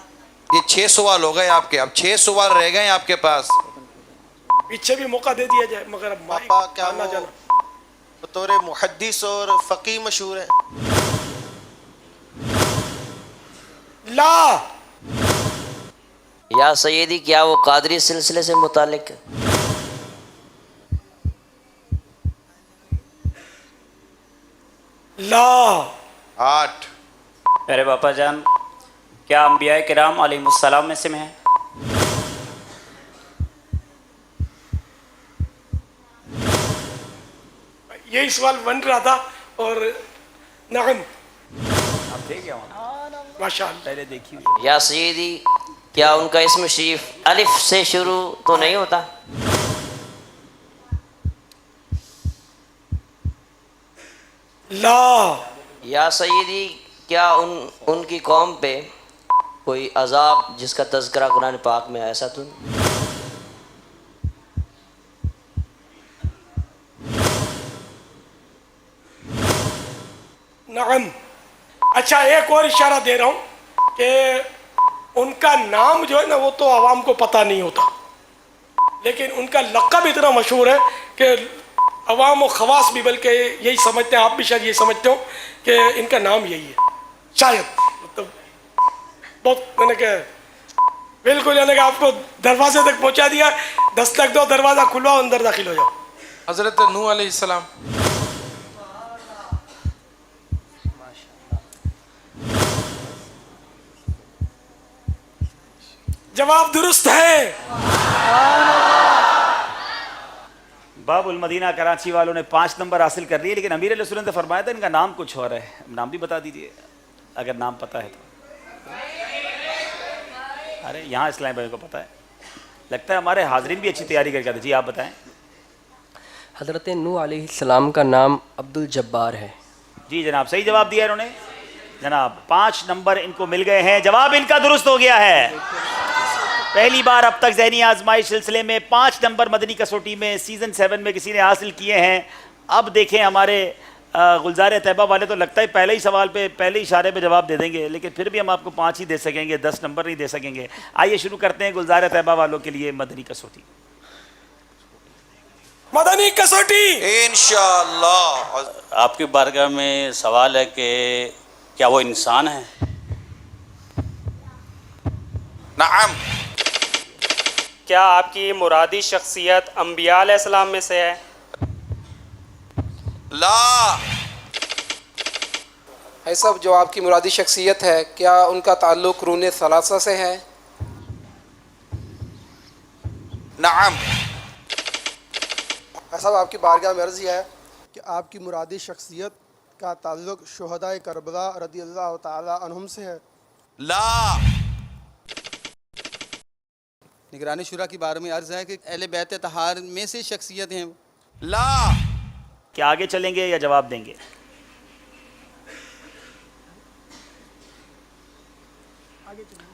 یہ 6 سوال ہو گئے آپ کے, اب 6 سوال رہ گئے آپ کے پاس. پیچھے بھی موقع دے دیا جائے مگر پاپا کیا وہ بطور محدث اور فقی مشہور ہے؟ لا. یا سیدی کیا وہ قادری سلسلے سے متعلق ہے؟ لا. 8. میرے باپا جان کیا انبیاء کرام علیہ السلام میں سے ہیں؟ یہی سوال بن رہا تھا. اور نعم آپ تھے کیا وہاں؟ ماشاء اللہ. پہلے دیکھیے. یا سیدی کیا ان کا اسم شریف الف سے شروع تو نہیں ہوتا؟ لا. یا سیدی کیا ان کی قوم پہ کوئی عذاب جس کا تذکرہ قرآن پاک میں ایسا تو نہیں؟ نعم. اچھا ایک اور اشارہ دے رہا ہوں کہ ان کا نام جو ہے نا وہ تو عوام کو پتہ نہیں ہوتا, لیکن ان کا لقب اتنا مشہور ہے کہ عوام و خواص بھی بلکہ یہی سمجھتے ہیں, آپ بھی شاید یہی سمجھتے ہو کہ ان کا نام یہی ہے شاید. مطلب بہت میں نے کہ بالکل یعنی کہ آپ کو دروازے تک پہنچا دیا, دستک دو, دروازہ کھلواؤ, اندر داخل ہو جاؤ. حضرت نوح علیہ السلام. جواب درست ہے. باب المدینہ کراچی والوں نے 5 نمبر حاصل کر لیے, لیکن امیر علیہ السلام نے فرمایا تھا ان کا نام کچھ اور ہے. نام بھی بتا دیجئے اگر نام پتہ ہے تو. ارے یہاں اسلام بھائی کو پتہ ہے, لگتا ہے ہمارے حاضرین بھی اچھی تیاری کر کے آتے. جی آپ بتائیں. حضرت نوح علیہ السلام کا نام عبد الجبار ہے. جی جناب صحیح جواب دیا انہوں نے. جناب 5 نمبر ان کو مل گئے ہیں. جواب ان کا درست ہو گیا ہے. پہلی بار اب تک ذہنی آزمائش سلسلے میں 5 نمبر مدنی کسوٹی میں سیزن 7 میں کسی نے حاصل کیے ہیں. اب دیکھیں ہمارے گلزار طیبہ والے تو لگتا ہے پہلے ہی سوال پہ پہلے اشارے پہ جواب دے دیں گے، لیکن پھر بھی ہم آپ کو 5 ہی دے سکیں گے، 10 نمبر نہیں دے سکیں گے۔ آئیے شروع کرتے ہیں گلزار طیبہ والوں کے لیے مدنی کسوٹی۔ مدنی کسوٹی انشاءاللہ۔ آپ کی بارگاہ میں سوال ہے کہ کیا وہ انسان ہے؟ نعم۔ کیا آپ کی مرادی شخصیت انبیاء علیہ السلام میں سے ہے؟ لا۔ ایسا جو آپ کی مرادی شخصیت ہے کیا ان کا تعلق قرون ثلاثہ سے ہے؟ نعم۔ ایسا آپ کی بارگاہ میں عرض یہ ہے کہ آپ کی مرادی شخصیت کا تعلق شہداء کربلا رضی اللہ تعالی عنہم سے ہے؟ لا۔ نگرانی شورا کی بارے میں عرض ہے کہ اہل بیت طہار میں سے شخصیت ہیں؟ لا۔ کیا آگے چلیں گے یا جواب دیں گے؟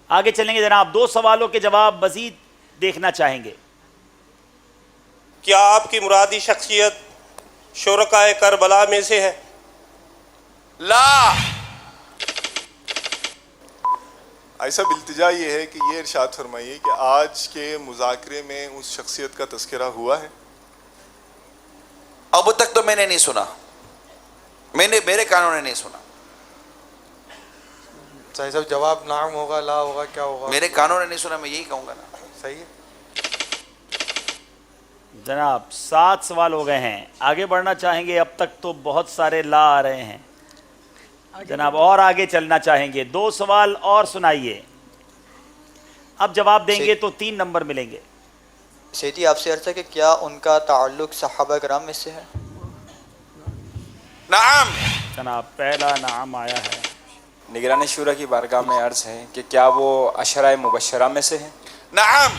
آگے چلیں گے جناب۔ 2 سوالوں کے جواب مزید دیکھنا چاہیں گے۔ کیا آپ کی مرادی شخصیت شرکاء کربلا میں سے ہے؟ لا۔ ایسا التجا یہ ہے کہ یہ ارشاد فرمائیے کہ آج کے مذاکرے میں اس شخصیت کا تذکرہ ہوا ہے؟ اب تک تو میں نے نہیں سنا، میرے کانوں نے نہیں سنا۔ صحیح صاحب جواب نعم ہوگا، لا ہوگا، کیا ہوگا؟ میرے کانوں نے نہیں سنا، میں یہی کہوں گا نا۔ صحیح ہے جناب 7 سوال ہو گئے ہیں، آگے بڑھنا چاہیں گے؟ اب تک تو بہت سارے لا آ رہے ہیں جناب، اور آگے چلنا چاہیں گے؟ 2 سوال اور سنائیے، اب جواب دیں گے تو 3 نمبر ملیں گے۔ سیدھی آپ سے عرض ہے کہ کیا ان کا تعلق صحابہ کرام میں سے ہے؟ نعم۔ جناب پہلا نعم آیا ہے۔ نگران شورا کی بارگاہ میں عرض ہے کہ کیا وہ عشرہ مبشرہ میں سے ہیں؟ نعم۔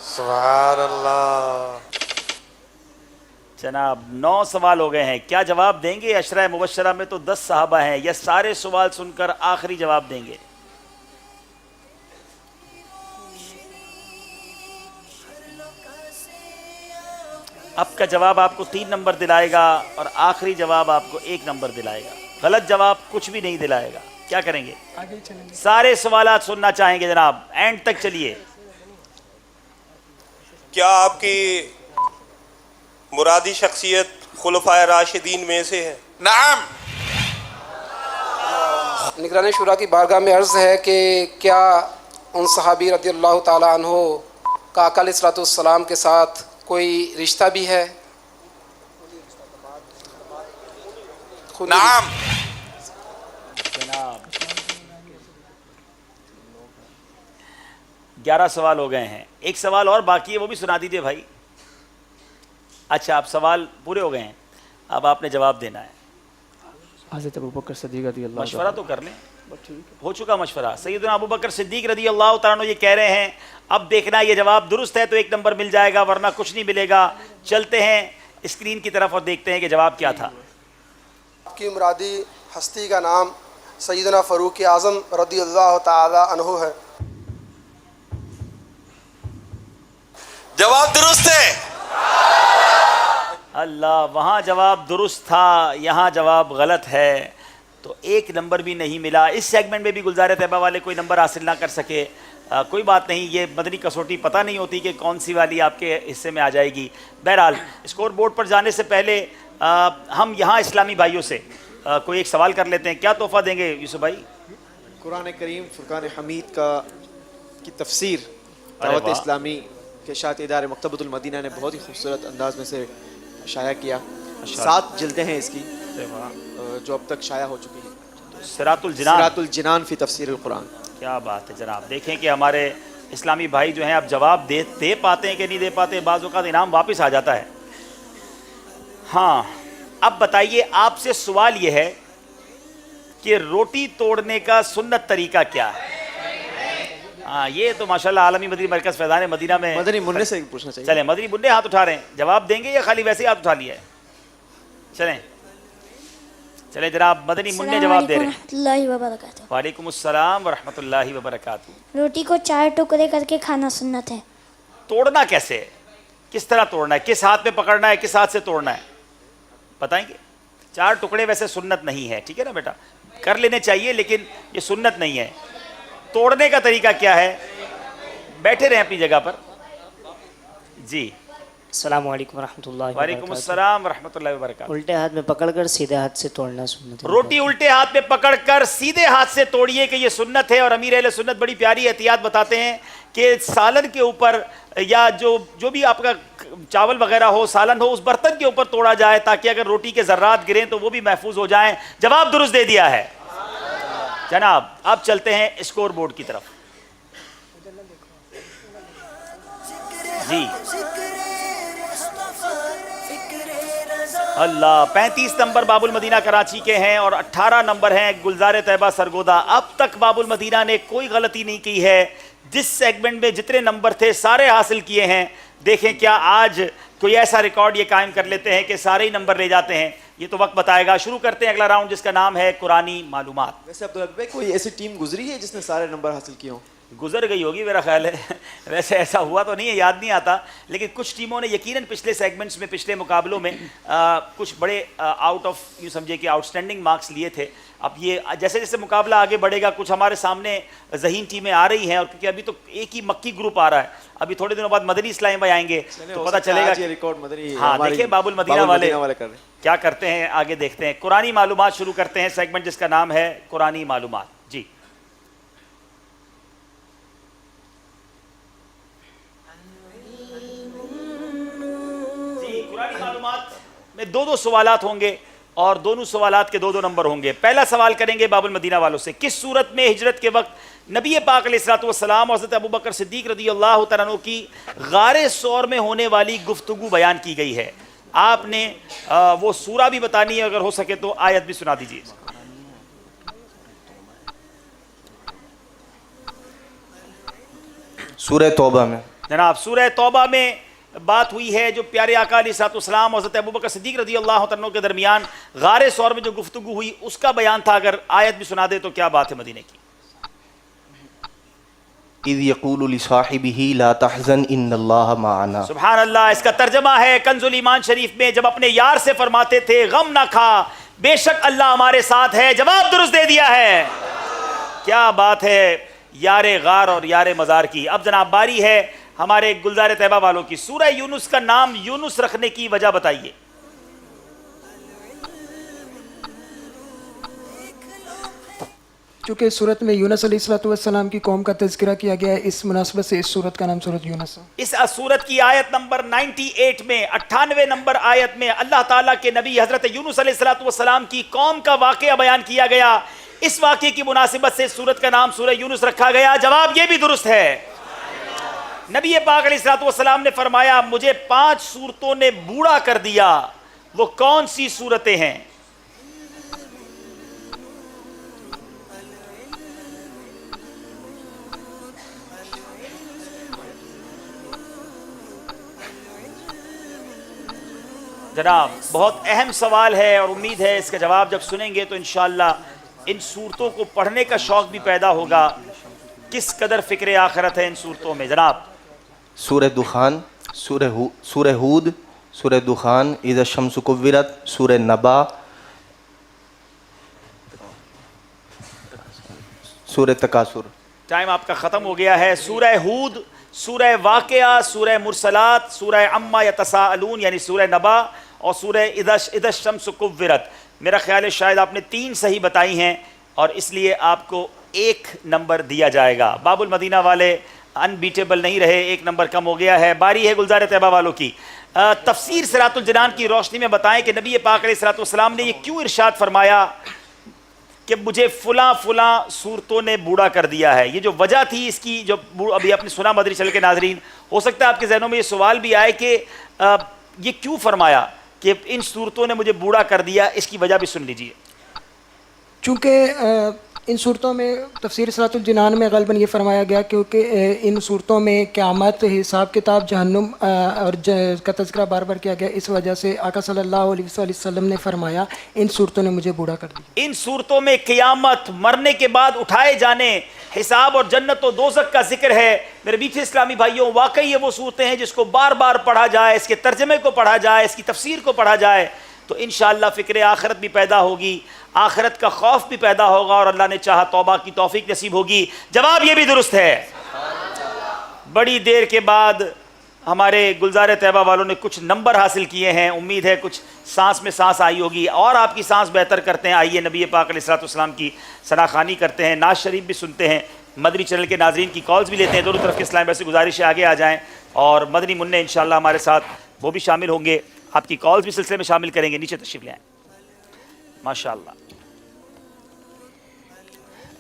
سبحان اللہ۔ جناب 9 سوال ہو گئے ہیں، کیا جواب دیں گے؟ عشرہ مبشرہ میں تو 10 صحابہ ہیں، یا سارے سوال سن کر آخری جواب دیں گے؟ اب کا جواب آپ کو 3 نمبر دلائے گا اور آخری جواب آپ کو 1 نمبر دلائے گا، غلط جواب کچھ بھی نہیں دلائے گا۔ کیا کریں گے؟ سارے سوالات سننا چاہیں گے جناب، اینڈ تک چلیے۔ کیا آپ کی مرادی شخصیت خلفائے راشدین میں سے ہے؟ نعم۔ نگرانی شورا کی بارگاہ میں عرض ہے کہ کیا ان صحابی رضی اللہ تعالیٰ عنہ کا آقا علیہ الصلوۃ والسلام کے ساتھ کوئی رشتہ بھی ہے؟ نعم۔ جناب 11 سوال ہو گئے ہیں، 1 سوال اور باقی ہے، وہ بھی سنا دیجیے بھائی۔ اچھا آپ سوال پورے ہو گئے ہیں، اب آپ نے جواب دینا ہے۔ حضرت ابوبکر صدیق رضی اللہ مشورہ تو کر لیں، ہو چکا مشورہ۔ سیدنا ابوبکر صدیق رضی اللہ تعالیٰ عنہ یہ کہہ رہے ہیں، اب دیکھنا یہ جواب درست ہے تو 1 نمبر مل جائے گا، ورنہ کچھ نہیں ملے گا۔ چلتے ہیں اسکرین کی طرف اور دیکھتے ہیں کہ جواب کیا تھا۔ آپ کی مرادی ہستی کا نام سیدنا فاروق اعظم رضی اللہ تعالی عنہ ہے؟ جواب درست ہے۔ اللہ، وہاں جواب درست تھا، یہاں جواب غلط ہے، تو 1 نمبر بھی نہیں ملا۔ اس سیگمنٹ میں بھی گلزار طیبہ والے کوئی نمبر حاصل نہ کر سکے، کوئی بات نہیں، یہ مدنی کسوٹی پتہ نہیں ہوتی کہ کون سی والی آپ کے حصے میں آ جائے گی۔ بہرحال اسکور بورڈ پر جانے سے پہلے ہم یہاں اسلامی بھائیوں سے کوئی ایک سوال کر لیتے ہیں۔ کیا تحفہ دیں گے یوسف بھائی؟ قرآن کریم فرقان حمید کی تفسیر دعوت اسلامی کے اشاعتی ادارے مکتبۃ المدینہ نے بہت ہی خوبصورت انداز میں سے شائع کیا۔ 7 جلدیں ہیں اس کی جو اب تک شائع ہو چکی ہیں۔ صراط الجنان، صراط الجنان فی تفسیر القرآن۔ کیا بات ہے جناب، دیکھیں کہ ہمارے اسلامی بھائی جو ہیں اب جواب دے پاتے ہیں کہ نہیں دے پاتے، بعض اوقات انعام واپس آ جاتا ہے۔ ہاں اب بتائیے، آپ سے سوال یہ ہے کہ روٹی توڑنے کا سنت طریقہ کیا ہے؟ ہاں یہ تو ماشاءاللہ عالمی مدنی مرکز فیضان مدینہ میں مدنی منع سے پوچھنا چاہیے۔ چلیں مدنی منع ہاتھ اٹھا رہے ہیں، جواب دیں گے یا خالی ویسے ہی ہاتھ اٹھا لیا ہے؟ چلیں جناب، مدنی منع جواب دے رہے ہیں۔ السلام علیکم ورحمۃ اللہ وبرکاتہ۔ وعلیکم السلام ورحمۃ اللہ وبرکاتہ۔ روٹی کو 4 ٹکڑے کر کے کھانا سنت ہے۔ توڑنا کیسے ہے؟ کس طرح توڑنا ہے؟ کس ہاتھ پہ پکڑنا ہے؟ کس ہاتھ سے توڑنا ہے؟ بتائیں گے؟ 4 ٹکڑے ویسے سنت نہیں ہے, ٹھیک ہے نا بیٹا, کر لینے چاہیے لیکن یہ سنت نہیں ہے. توڑنے کا طریقہ کیا ہے؟ بیٹھے رہیں اپنی جگہ پر. جی السلام علیکم ورحمۃ اللہ وبرکاتہ. وعلیکم السلام ورحمۃ اللہ وبرکاتہ. الٹے ہاتھ میں پکڑ کر سیدھے ہاتھ سے توڑنا سنت ہے. روٹی الٹے ہاتھ میں پکڑ کر سیدھے ہاتھ سے توڑیے کہ یہ سنت ہے. اور امیر اہل سنت بڑی پیاری احتیاط بتاتے ہیں کہ سالن کے اوپر یا جو بھی آپ کا چاول وغیرہ ہو, سالن ہو, اس برتن کے اوپر توڑا جائے تاکہ اگر روٹی کے ذرات گریں تو وہ بھی محفوظ ہو جائیں. جواب درست دے دیا ہے جناب. اب چلتے ہیں اسکور بورڈ کی طرف. جی اللہ, 35 نمبر باب المدینہ کراچی کے ہیں اور 18 نمبر ہیں گلزار طیبہ سرگودا. اب تک باب المدینہ نے کوئی غلطی نہیں کی ہے. جس سیگمنٹ میں جتنے نمبر تھے سارے حاصل کیے ہیں. دیکھیں کیا آج کوئی ایسا ریکارڈ یہ قائم کر لیتے ہیں کہ سارے ہی نمبر لے جاتے ہیں. یہ تو وقت بتائے گا. شروع کرتے ہیں اگلا راؤنڈ جس کا نام ہے قرآنی معلومات. ویسے عبدالحق بھائی کوئی ایسی ٹیم گزری ہے جس نے سارے نمبر حاصل کیے ہوں؟ گزر گئی ہوگی میرا خیال ہے. ویسے ایسا ہوا تو نہیں ہے, یاد نہیں آتا, لیکن کچھ ٹیموں نے یقیناً پچھلے سیگمنٹس میں, پچھلے مقابلوں میں کچھ بڑے آؤٹ آف یوں سمجھے کہ آؤٹ اسٹینڈنگ مارکس لیے تھے. اب یہ جیسے جیسے مقابلہ آگے بڑھے گا کچھ ہمارے سامنے ذہین ٹیمیں آ رہی ہیں, اور کیونکہ ابھی تو ایک ہی مکی گروپ آ رہا ہے, ابھی تھوڑے دنوں بعد مدنی اسلامی بھائی آئیں گے تو پتہ چلے گا. ہاں دیکھیں باب المدینہ والے کیا کرتے ہیں, آگے دیکھتے ہیں. قرآنی معلومات شروع کرتے ہیں, سیگمنٹ جس کا نام ہے قرآنی معلومات. جی قرآنی معلومات میں 2 سوالات ہوں گے اور دونوں سوالات کے 2 نمبر ہوں گے. پہلا سوال کریں گے باب المدینہ والوں سے. کس صورت میں ہجرت کے وقت نبی پاک علیہ الصلوۃ والسلام اور حضرت ابوبکر صدیق رضی اللہ تعالیٰ عنہ کی غار ثور میں ہونے والی گفتگو بیان کی گئی ہے؟ آپ نے وہ سورہ بھی بتانی ہے, اگر ہو سکے تو آیت بھی سنا دیجیے. سورہ توبہ میں جناب سورہ توبہ میں بات ہوئی ہے جو پیارے آقا علیہ الصلوۃ والسلام اور حضرت ابوبکر صدیق رضی اللہ عنہ کے درمیان غار ثور میں جو گفتگو ہوئی اس کا بیان تھا. اگر آیت بھی سنا دے تو کیا بات ہے مدینے کی. اذ یقول لصاحبہ لا تحزن ان اللہ معنا. سبحان اللہ. اس کا ترجمہ ہے کنز الایمان شریف میں, جب اپنے یار سے فرماتے تھے غم نہ کھا, بے شک اللہ ہمارے ساتھ ہے. جواب درست دے دیا ہے. کیا بات ہے یار غار اور یار مزار کی. اب جناب باری ہے ہمارے گلزار طیبہ والوں کی. سورہ یونس کا نام یونس رکھنے کی وجہ بتائیے. چونکہ صورت میں یونس علیہ الصلوۃ والسلام کی قوم کا تذکرہ کیا گیا ہے, اس مناسبت سے اس صورت کا نام صورت یونس ہے. اس صورت کی آیت نمبر 98 میں 98 نمبر آیت میں اللہ تعالیٰ کے نبی حضرت یونس علیہ الصلوۃ والسلام کی قوم کا واقعہ بیان کیا گیا. اس واقعے کی مناسبت سے سورت کا نام سورہ یونس رکھا گیا. جواب یہ بھی درست ہے. نبی پاک علیہ الصلوۃ والسلام نے فرمایا مجھے 5 صورتوں نے بوڑھا کر دیا. وہ کون سی صورتیں ہیں؟ جناب بہت اہم سوال ہے اور امید ہے اس کا جواب جب سنیں گے تو انشاءاللہ ان صورتوں کو پڑھنے کا شوق بھی پیدا ہوگا. کس قدر فکر آخرت ہے ان صورتوں میں. جناب سورہ دخان, سورہ ہود, سورہ دخان, اذا الشمس کورت, سورہ نبا, سورہ تکاثر. ٹائم آپ کا ختم ہو گیا ہے. سورہ ہود, سورہ واقعہ, سورہ مرسلات, سورہ عما یتساءلون یعنی سورہ نبا, اور سورہ اذا الشمس کورت. میرا خیال ہے شاید آپ نے 3 صحیح بتائی ہیں اور اس لیے آپ کو 1 نمبر دیا جائے گا. باب المدینہ والے انبیٹیبل نہیں رہے, 1 نمبر کم ہو گیا ہے. باری ہے گلزار طیبہ والوں کی. تفسیر صراط الجنان کی روشنی میں بتائیں کہ نبی پاک علیہ الصلوۃ والسلام نے یہ کیوں ارشاد فرمایا کہ مجھے فلاں فلاں صورتوں نے بوڑھا کر دیا ہے. یہ جو وجہ تھی اس کی, جو ابھی آپ نے سنا مدنی چینل کے ناظرین, ہو سکتا ہے آپ کے ذہنوں میں یہ سوال بھی آئے کہ یہ کیوں فرمایا کہ ان صورتوں نے مجھے بوڑھا کر دیا. اس کی وجہ بھی سن لیجئے. چونکہ ان صورتوں میں تفسیر صراط الجنان میں غالباً یہ فرمایا گیا کیونکہ ان صورتوں میں قیامت, حساب کتاب, جہنم اور کا تذکرہ بار بار کیا گیا. اس وجہ سے آقا صلی اللہ علیہ وسلم نے فرمایا ان صورتوں نے مجھے بوڑھا کر دیا. ان صورتوں میں قیامت, مرنے کے بعد اٹھائے جانے, حساب اور جنت و دوزخ کا ذکر ہے. میرے میٹھے اسلامی بھائیوں, واقعی یہ وہ صورتیں ہیں جس کو بار بار پڑھا جائے, اس کے ترجمے کو پڑھا جائے, اس کی تفسیر کو پڑھا جائے تو انشاءاللہ فکر آخرت بھی پیدا ہوگی، آخرت کا خوف بھی پیدا ہوگا، اور اللہ نے چاہا توبہ کی توفیق نصیب ہوگی۔ جواب یہ بھی درست ہے۔ بڑی دیر کے بعد ہمارے گلزار طیبہ والوں نے کچھ نمبر حاصل کیے ہیں، امید ہے کچھ سانس میں سانس آئی ہوگی، اور آپ کی سانس بہتر کرتے ہیں۔ آئیے نبی پاک علیہ السلام کی ثناخوانی کرتے ہیں، نعت شریف بھی سنتے ہیں، مدنی چینل کے ناظرین کی کالز بھی لیتے ہیں۔ دونوں طرف کے اسلام سے گزارش ہے آگے آ جائیں، اور مدنی منع انشاءاللہ ہمارے ساتھ وہ بھی شامل ہوں گے، آپ کی کالز بھی سلسلے میں شامل کریں گے۔ نیچے تشریف لے آئیں۔ ماشاءاللہ،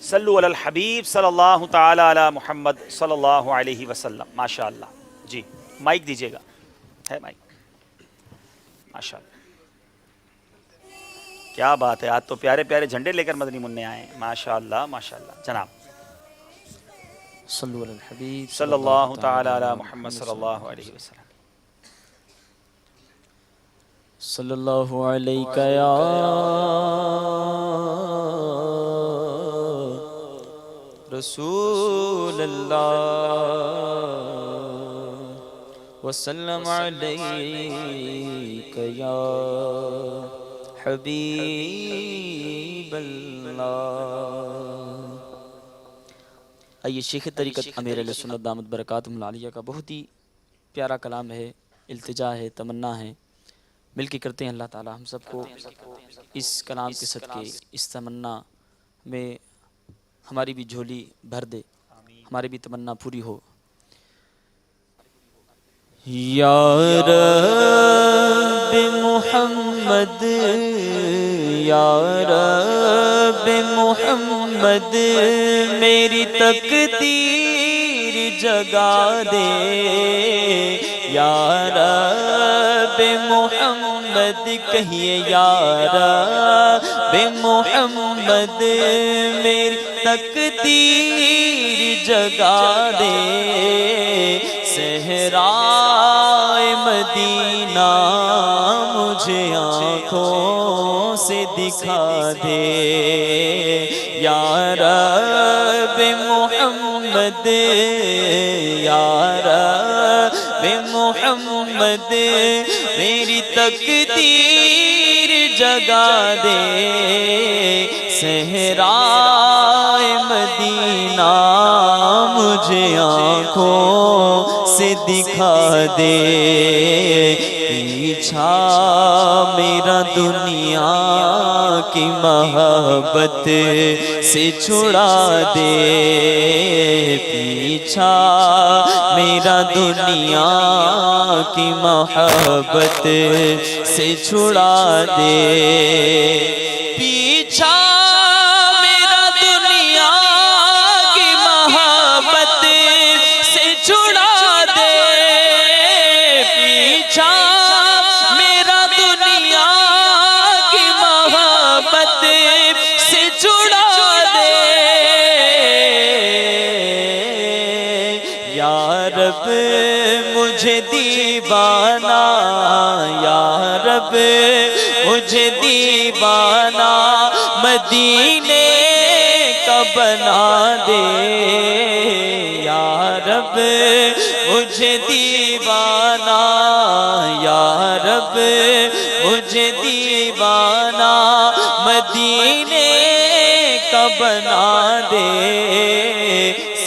صلو علی الحبیب صلی اللہ تعالی علی محمد صلی اللہ علیہ وسلم۔ ماشاءاللہ، جی مائک دیجیے گا، ہے مائک؟ ماشاءاللہ، کیا بات ہے، آج تو پیارے پیارے جھنڈے لے کر مدنی منع آئے ہیں۔ ماشاءاللہ ماشاءاللہ، جناب صلو علی الحبیب صلی اللہ تعالی علی محمد صلی اللہ علیہ وسلم۔ صلی اللہ علیہ یا رسول اللہ وسلم علیک یا حبیب اللہ۔ آئیے شیخ طریقت امیر علیہ سنت دامت برکاتہم العالیہ کا بہت ہی پیارا کلام ہے، التجا ہے، تمنا ہے، مل کے کرتے ہیں۔ اللہ تعالی ہم سب کو اس کلام کے صدقے، اس تمنا میں ہماری بھی جھولی بھر دے، ہماری بھی تمنا پوری ہو۔ یا رب محمد، یا رب محمد، میری تقدیر جگا دے۔ یا رب محمد، کہیے یا رب محمد، میری تقدیر جگا دے۔ صحرائے مدینہ مجھے آنکھوں سے دکھا دے۔ یا رب محمد، یا رب محمد، میری تقدیر جگا دے۔ صحرائے مدینہ مجھے آنکھوں سے دکھا دے۔ پیچھا میرا دنیا کی محبت سے چھڑا دے۔ پیچھا میرا دنیا کی محبت سے چھڑا دے۔ پیچھا میرا دنیا کی محبت سے چھڑا دے۔ پیچھا میرا دنیا کی محبت سے چھڑا دے۔ یا رب مجھے دیوانہ، یا رب مجھے دیوانہ مدینے کا بنا دے۔ یا رب مجھے دیوانہ، یا رب مجھے دیوانہ مدینے کا بنا دے۔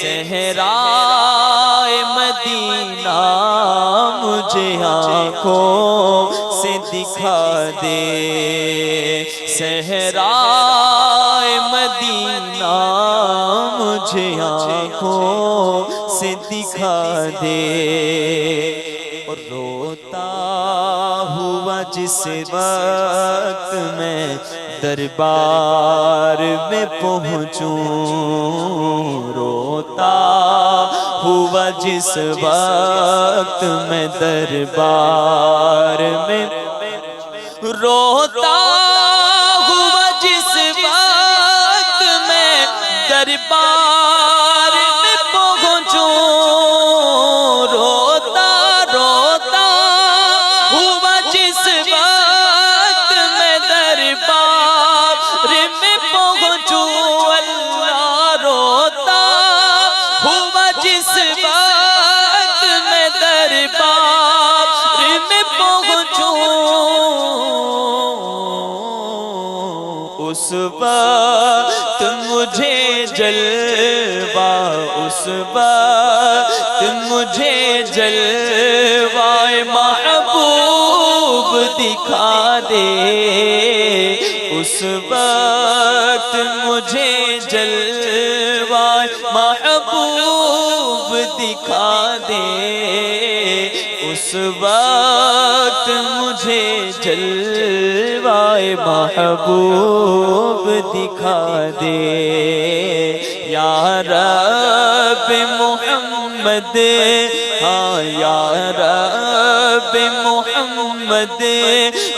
صحرائے مدینہ مجھے آنکھوں سے دکھا دے۔ صحرائے مدینہ مجھے آنکھوں سے دکھا دے۔ اور روتا ہوا جس وقت میں دربار میں پہنچوں، روتا ہوا جس وقت میں دربار میں، روتا ہوا جس وقت میں دربار میں پہنچوں، روتا روتا ہوا جس وقت میں دربار میں پہنچوں۔ اللہ روتا ہوا جس وقت میں دربار میں پہنچوں، وقت مجھے جلوہ اس وقت مجھے جلوہ محبوب دکھا دے اس وقت مجھے جلوہ محبوب دکھا دے اس وقت مجھے جلوہ محبوب دکھا دے یا رب محمد ہاں یا رب محمد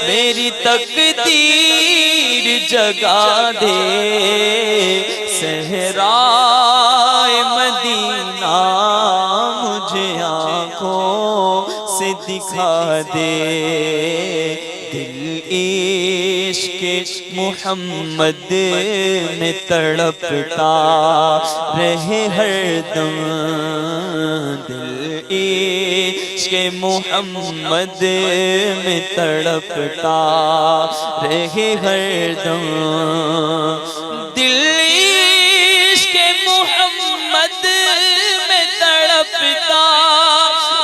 میری تقدیر جگا دے صحرائے مدینہ مجھے آنکھوں سے دکھا دے دل عشق محمد میں تڑپتا رہے ہر دم دل عشق محمد میں تڑپتا رہے ہر دم دل عشق محمد میں تڑپتا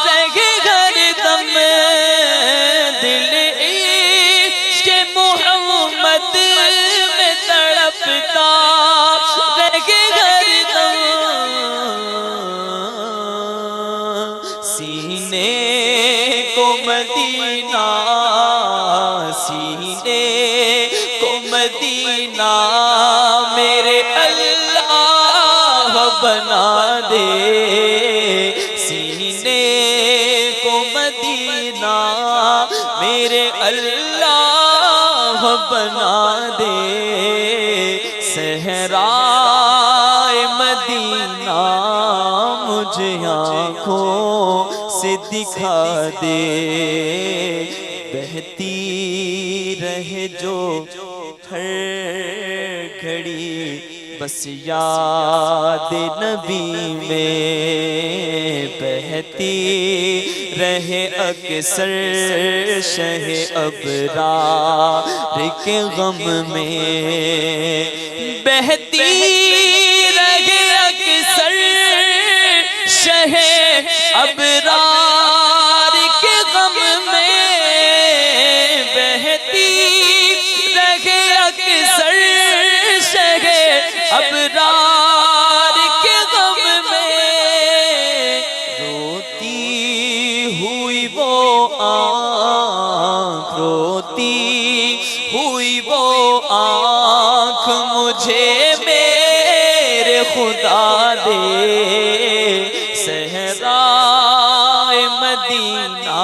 رہے ہر دم دل عشق محمد میں تڑپتا رہے ہر دم سینے کو مدینہ سینے کو مدینہ میرے اللہ بنا دے سینے کو مدینہ میرے اللہ بنا دے صحرائے مدینہ مجھے آنکھوں سے دکھا دے بہتی رہے جو ہر گھڑی بس یاد نبی میں بہتی رہے اکثر شہ ابرار کے غم میں بہتی رہے اکثر شہ ابرار کے غم میں بہتی رہے اکثر شہ ابرار کے غم میں روتی ہوئی وہ آنکھ روتی ہوئی وہ آنکھ مجھے میرے خدا دے صحرائے مدینہ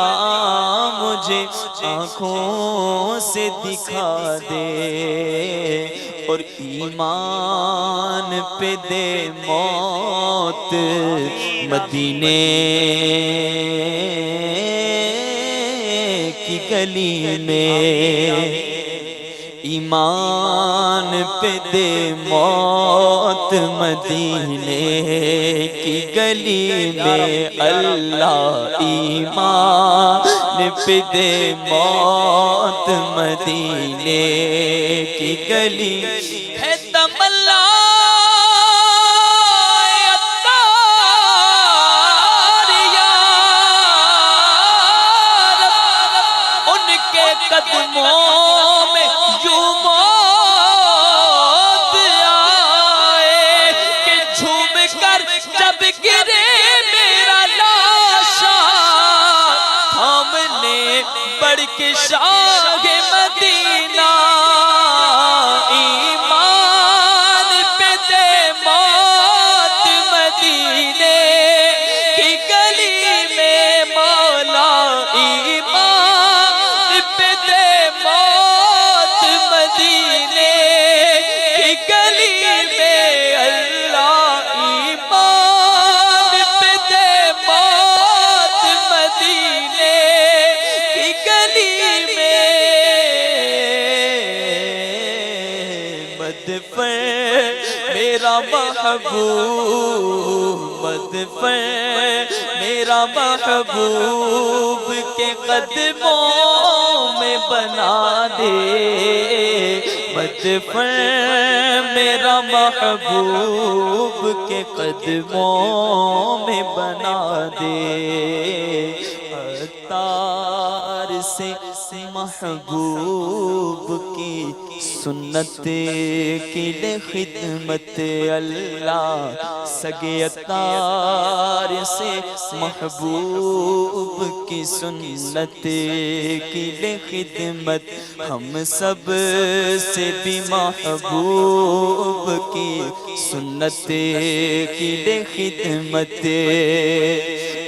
مجھے آنکھوں سے دکھا دے اور ایمان پہ دے موت مدینے کی گلی میں ایمان پہ دے موت مدینے کی گلی میں اللہ ایمان پہ دے موت مدینے کی گلی ہے تمنا ان کے قدموں میں یوں موت آئے کہ جھوم کر جب گرے میرا لاشا ہم نے بڑھ کے شاہ مدینہ ایمان پہ دے موت مدینے کی گلی میں مولا ایمان پہ دے موت مدینے کی گلی میں اللہ ایمان پہ دے موت مدینے کی گلی میں مدفع میرا محبوب مدفن میرا محبوب کے قدموں میں بنا دے مدفن میرا محبوب کے قدموں میں بنا دے عطار سے محبوب کی سنت کی خدمت اللہ سگے عطار سے محبوب کی سنت کی خدمت ہم سب سے بھی محبوب کی سنت کی خدمت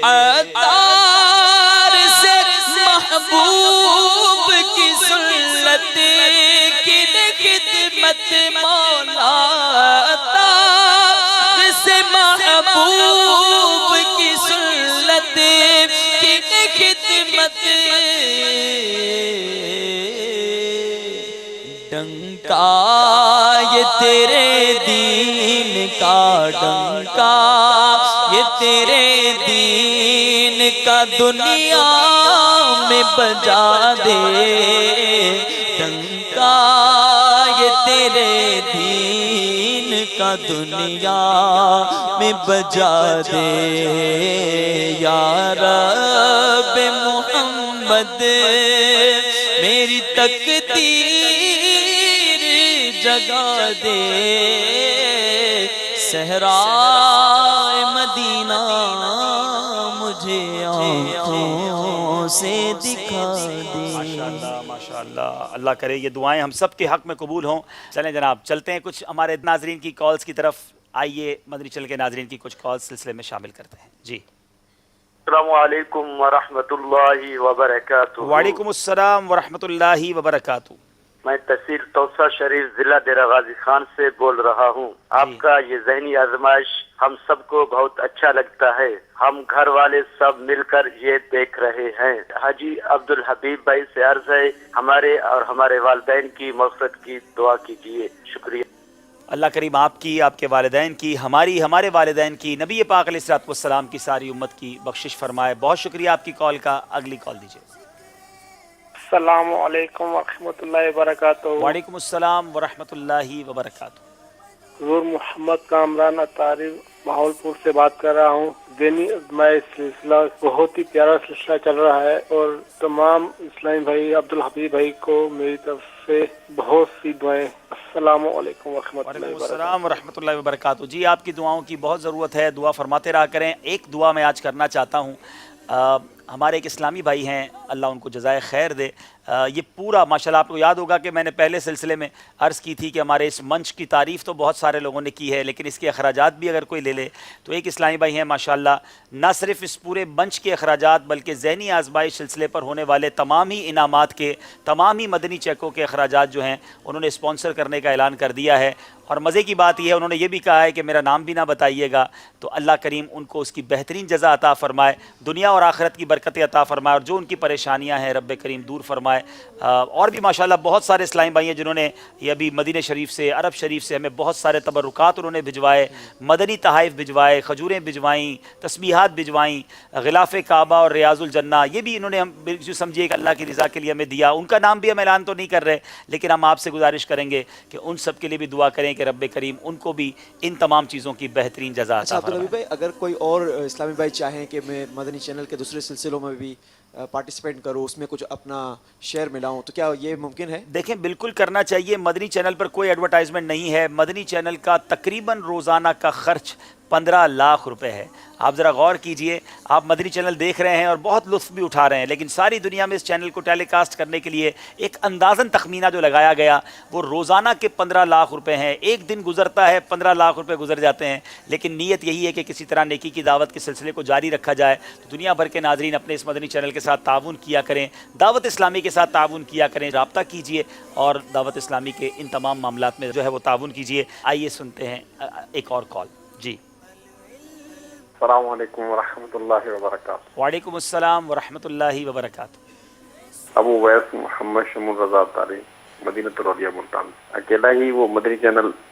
عطار سے محبوب کی سنت کی خدمت مولا عطار سے محبوب کی سنت کی خدمت ڈنکا یہ تیرے دین کا ڈنکا یہ تیرے دین کا دنیا میں بجا دے ڈنکا یہ تیرے دین کا دنیا میں بجا دے یا رب محمد میری تقدیر جگا دے صحرائے مدینہ مجھے آنکھوں سے دکھا دے ماشاءاللہ اللہ کرے یہ دعائیں ہم سب کے حق میں قبول ہوں. چلیں جناب چلتے ہیں کچھ ہمارے ناظرین کی کالز کی طرف. آئیے مدنی چینل کے ناظرین کی کچھ کالز سلسلے میں شامل کرتے ہیں. جی السلام علیکم ورحمۃ اللہ وبرکاتہ. وعلیکم السلام ورحمۃ اللہ وبرکاتہ. میں تحصیل توسا شریف ضلع ڈیرہ غازی خان سے بول رہا ہوں. آپ کا یہ ذہنی آزمائش ہم سب کو بہت اچھا لگتا ہے. ہم گھر والے سب مل کر یہ دیکھ رہے ہیں. حاجی عبدالحبیب بھائی سے عرض ہے ہمارے اور ہمارے والدین کی مغفرت کی دعا کیجیے. شکریہ. اللہ کریم آپ کی آپ کے والدین کی ہمارے والدین کی نبی پاک علیہ الصلوۃ والسلام کی ساری امت کی بخشش فرمائے. بہت شکریہ آپ کی کال کا. اگلی کال دیجیے. السلام علیکم ورحمۃ اللہ وبرکاتہ. وعلیکم السلام ورحمۃ اللہ وبرکاتہ. حضور محمد کامران اطاری بہاولپور سے بات کر رہا ہوں. ذہنی آزمائش سلسلہ بہت ہی پیارا سلسلہ چل رہا ہے اور تمام اسلامی بھائی عبدالحبیب بھائی کو میری طرف سے بہت سی دعائیں. السلام علیکم ورحمۃ اللہ وبرکاتہ. السلام ورحمۃ اللہ وبرکاتہ. جی آپ کی دعاؤں کی بہت ضرورت ہے. دعا فرماتے رہا کریں. ایک دعا میں آج کرنا چاہتا ہوں. ہمارے ایک اسلامی بھائی ہیں اللہ ان کو جزائے خیر دے. یہ پورا ماشاءاللہ آپ کو یاد ہوگا کہ میں نے پہلے سلسلے میں عرض کی تھی کہ ہمارے اس منچ کی تعریف تو بہت سارے لوگوں نے کی ہے لیکن اس کے اخراجات بھی اگر کوئی لے لے تو ایک اسلامی بھائی ہیں ماشاءاللہ نہ صرف اس پورے منچ کے اخراجات بلکہ ذہنی آزمائش سلسلے پر ہونے والے تمام ہی انعامات کے تمام ہی مدنی چیکوں کے اخراجات جو ہیں انہوں نے اسپانسر کرنے کا اعلان کر دیا ہے. اور مزے کی بات یہ ہے انہوں نے یہ بھی کہا ہے کہ میرا نام بھی نہ بتائیے گا. تو اللہ کریم ان کو اس کی بہترین جزا عطا فرمائے. دنیا اور آخرت کی برکتیں عطا فرمائے اور جو ان کی پریشانیاں ہیں رب کریم دور فرمائے. اور بھی ماشاءاللہ بہت سارے اسلامی بھائی ہیں جنہوں نے یہ ابھی مدینہ شریف سے عرب شریف سے ہمیں بہت سارے تبرکات انہوں نے بھجوائے. مدنی تحائف بھجوائے, کھجوریں بھجوائیں, تسبیحات بھجوائیں, غلاف کعبہ اور ریاض الجنہ یہ بھی انہوں نے ہم سمجھیے کہ اللہ کی رضا کے لیے ہمیں دیا. ان کا نام بھی ہم اعلان تو نہیں کر رہے لیکن ہم آپ سے گزارش کریں گے کہ ان سب کے لیے بھی دعا کریں کہ رب کریم ان کو بھی ان تمام چیزوں کی بہترین جزا عطا فرمائے. بھائی اگر کوئی اور اسلامی بھائی چاہیں کہ میں مدنی چینل کے دوسرے سلسلوں میں بھی پارٹیسپیٹ کروں اس میں کچھ اپنا شیئر ملاؤں تو کیا یہ ممکن ہے؟ دیکھیں بالکل کرنا چاہیے. مدنی چینل پر کوئی ایڈورٹائزمنٹ نہیں ہے. مدنی چینل کا تقریباً روزانہ کا خرچ 15 لاکھ روپے ہے. آپ ذرا غور کیجئے. آپ مدنی چینل دیکھ رہے ہیں اور بہت لطف بھی اٹھا رہے ہیں لیکن ساری دنیا میں اس چینل کو ٹیلی کاسٹ کرنے کے لیے ایک اندازاً تخمینہ جو لگایا گیا وہ روزانہ کے 15 لاکھ روپے ہیں. ایک دن گزرتا ہے 15 لاکھ روپے گزر جاتے ہیں لیکن نیت یہی ہے کہ کسی طرح نیکی کی دعوت کے سلسلے کو جاری رکھا جائے. تو دنیا بھر کے ناظرین اپنے اس مدنی چینل کے ساتھ تعاون کیا کریں, دعوت اسلامی کے ساتھ تعاون کیا کریں, رابطہ کیجئے اور دعوت اسلامی کے ان تمام معاملات میں جو ہے وہ تعاون کیجئے. آئیے سنتے ہیں ایک اور کال. جی السلام علیکم ورحمۃ اللہ وبرکاتہ. وعلیکم السلام ورحمۃ اللہ وبرکاتہ. ابو ویس محمد شمول رضا تاری مدینہ الاولیاء ملتان. اکیلا ہی وہ مدنی چینل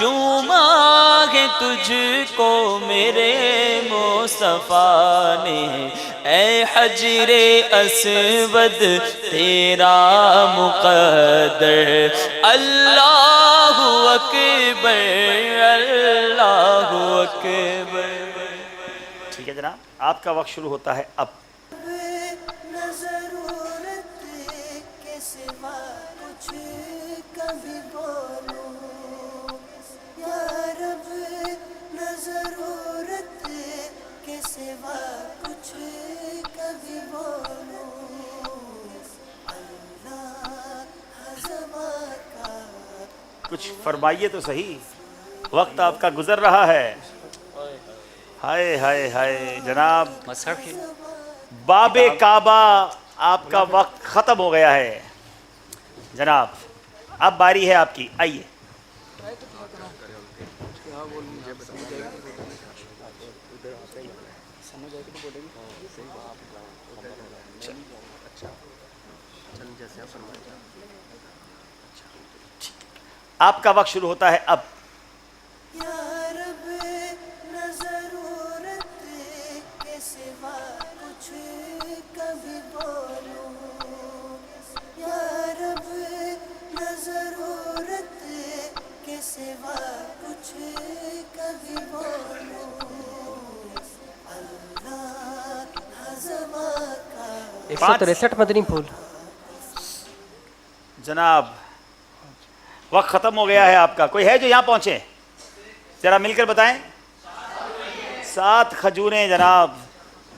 چوما ہے تجھ کو میرے مصطفیٰ نے، اے حجر اسود تیرا مقدر، اللہ اکبر اللہ اکبر۔ ٹھیک ہے جناب، آپ کا وقت شروع ہوتا ہے اب۔ کچھ فرمائیے تو صحیح، وقت آپ کا گزر رہا ہے۔ ہائے ہائے ہائے جناب، باب کعبہ آپ کا وقت ختم ہو گیا ہے جناب، اب باری ہے آپ کی، آئیے۔ آپ کا وقت شروع ہوتا ہے اب۔ ایک 163 مدنی پھول جناب، وقت ختم ہو گیا ہے آپ کا۔ کوئی ہے جو یہاں پہنچے؟ ذرا مل کر بتائیں۔ 7 کھجوریں جناب،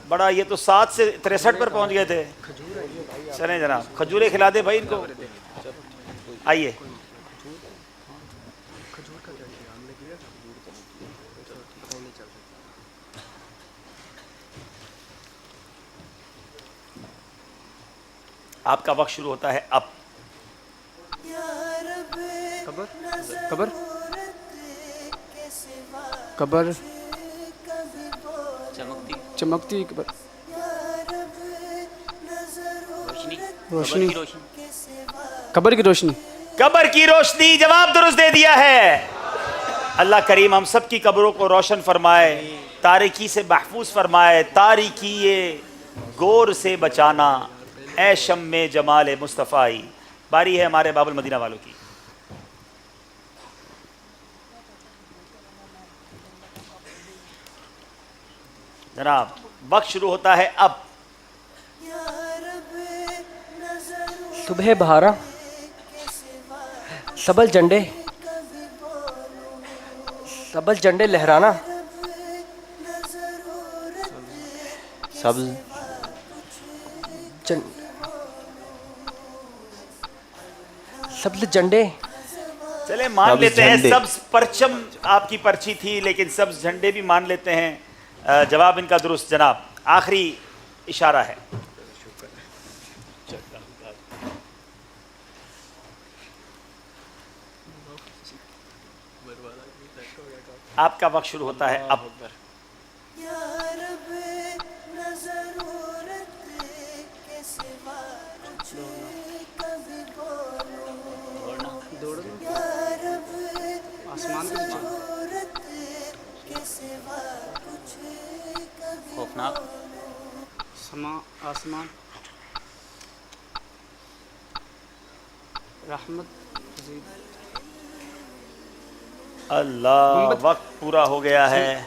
بڑا، یہ تو 7 سے 63 پر پہنچ گئے تھے۔ چلیں جناب، کھجوریں کھلا دے بھائی ان کو۔ آئیے۔ آپ کا وقت شروع ہوتا ہے اب۔ قبر قبر چمکتی قبر، روشنی، قبر کی روشنی، قبر کی روشنی، جواب درست دے دیا ہے۔ اللہ کریم ہم سب کی قبروں کو روشن فرمائے، تاریکی سے محفوظ فرمائے، تاریکی گور سے بچانا، اے شم جمال مصطفیٰ۔ باری ہے ہمارے باب المدینہ والوں کی۔ جناب، وقت شروع ہوتا ہے اب۔ صبح بہارا، سبل جھنڈے، سبل جھنڈے لہرانا، سبز سبز جھنڈے، چلے مان لیتے ہیں سبز پرچم آپ کی پرچی تھی، لیکن سبز جھنڈے بھی مان لیتے ہیں۔ جواب ان کا درست جناب، آخری اشارہ ہے۔ آپ کا وقت شروع ہوتا ہے اب۔ خوفناک سما، آسمان، رحمت، اللہ، وقت پورا ہو گیا ہے۔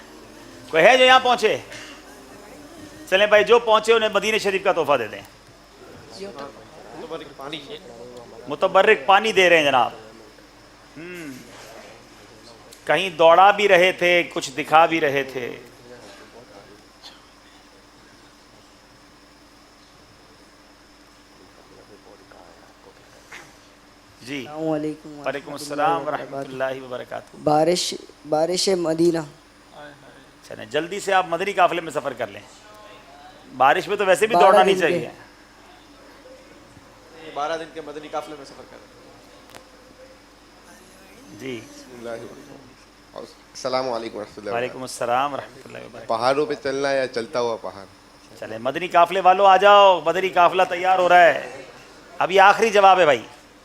کوئی ہے جو یہاں پہنچے؟ چلیں بھائی، جو پہنچے انہیں مدینہ شریف کا تحفہ دے دیں۔ متبرک پانی دے رہے ہیں جناب۔ کہیں دوڑا بھی رہے تھے، کچھ دکھا بھی رہے تھے۔ جی، السلام علیکم وعلیکم السلام ورحمۃ اللہ وبرکاتہ۔ بارش مدینہ۔ چلیں جلدی سے آپ مدنی قافلے میں سفر کر لیں، بارش میں تو ویسے بھی دوڑنا نہیں چاہیے۔ 12 دن کے مدنی قافلے میں سفر کر رہے ہیں۔ جی، السلام علیکم ورحمۃ اللہ۔ وعلیکم السلام ورحمۃ اللہ وبرکاتہ۔ پہاڑوں پہ چلنا یا چلتا ہوا پہاڑ؟ چلیں مدنی قافلے والوں آ جاؤ، مدنی قافلہ تیار ہو رہا ہے۔ ابھی آخری جواب ہے بھائی،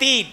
3।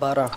12।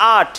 8।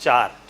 4।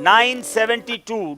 972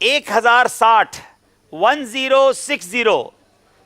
1060 1060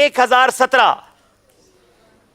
1017।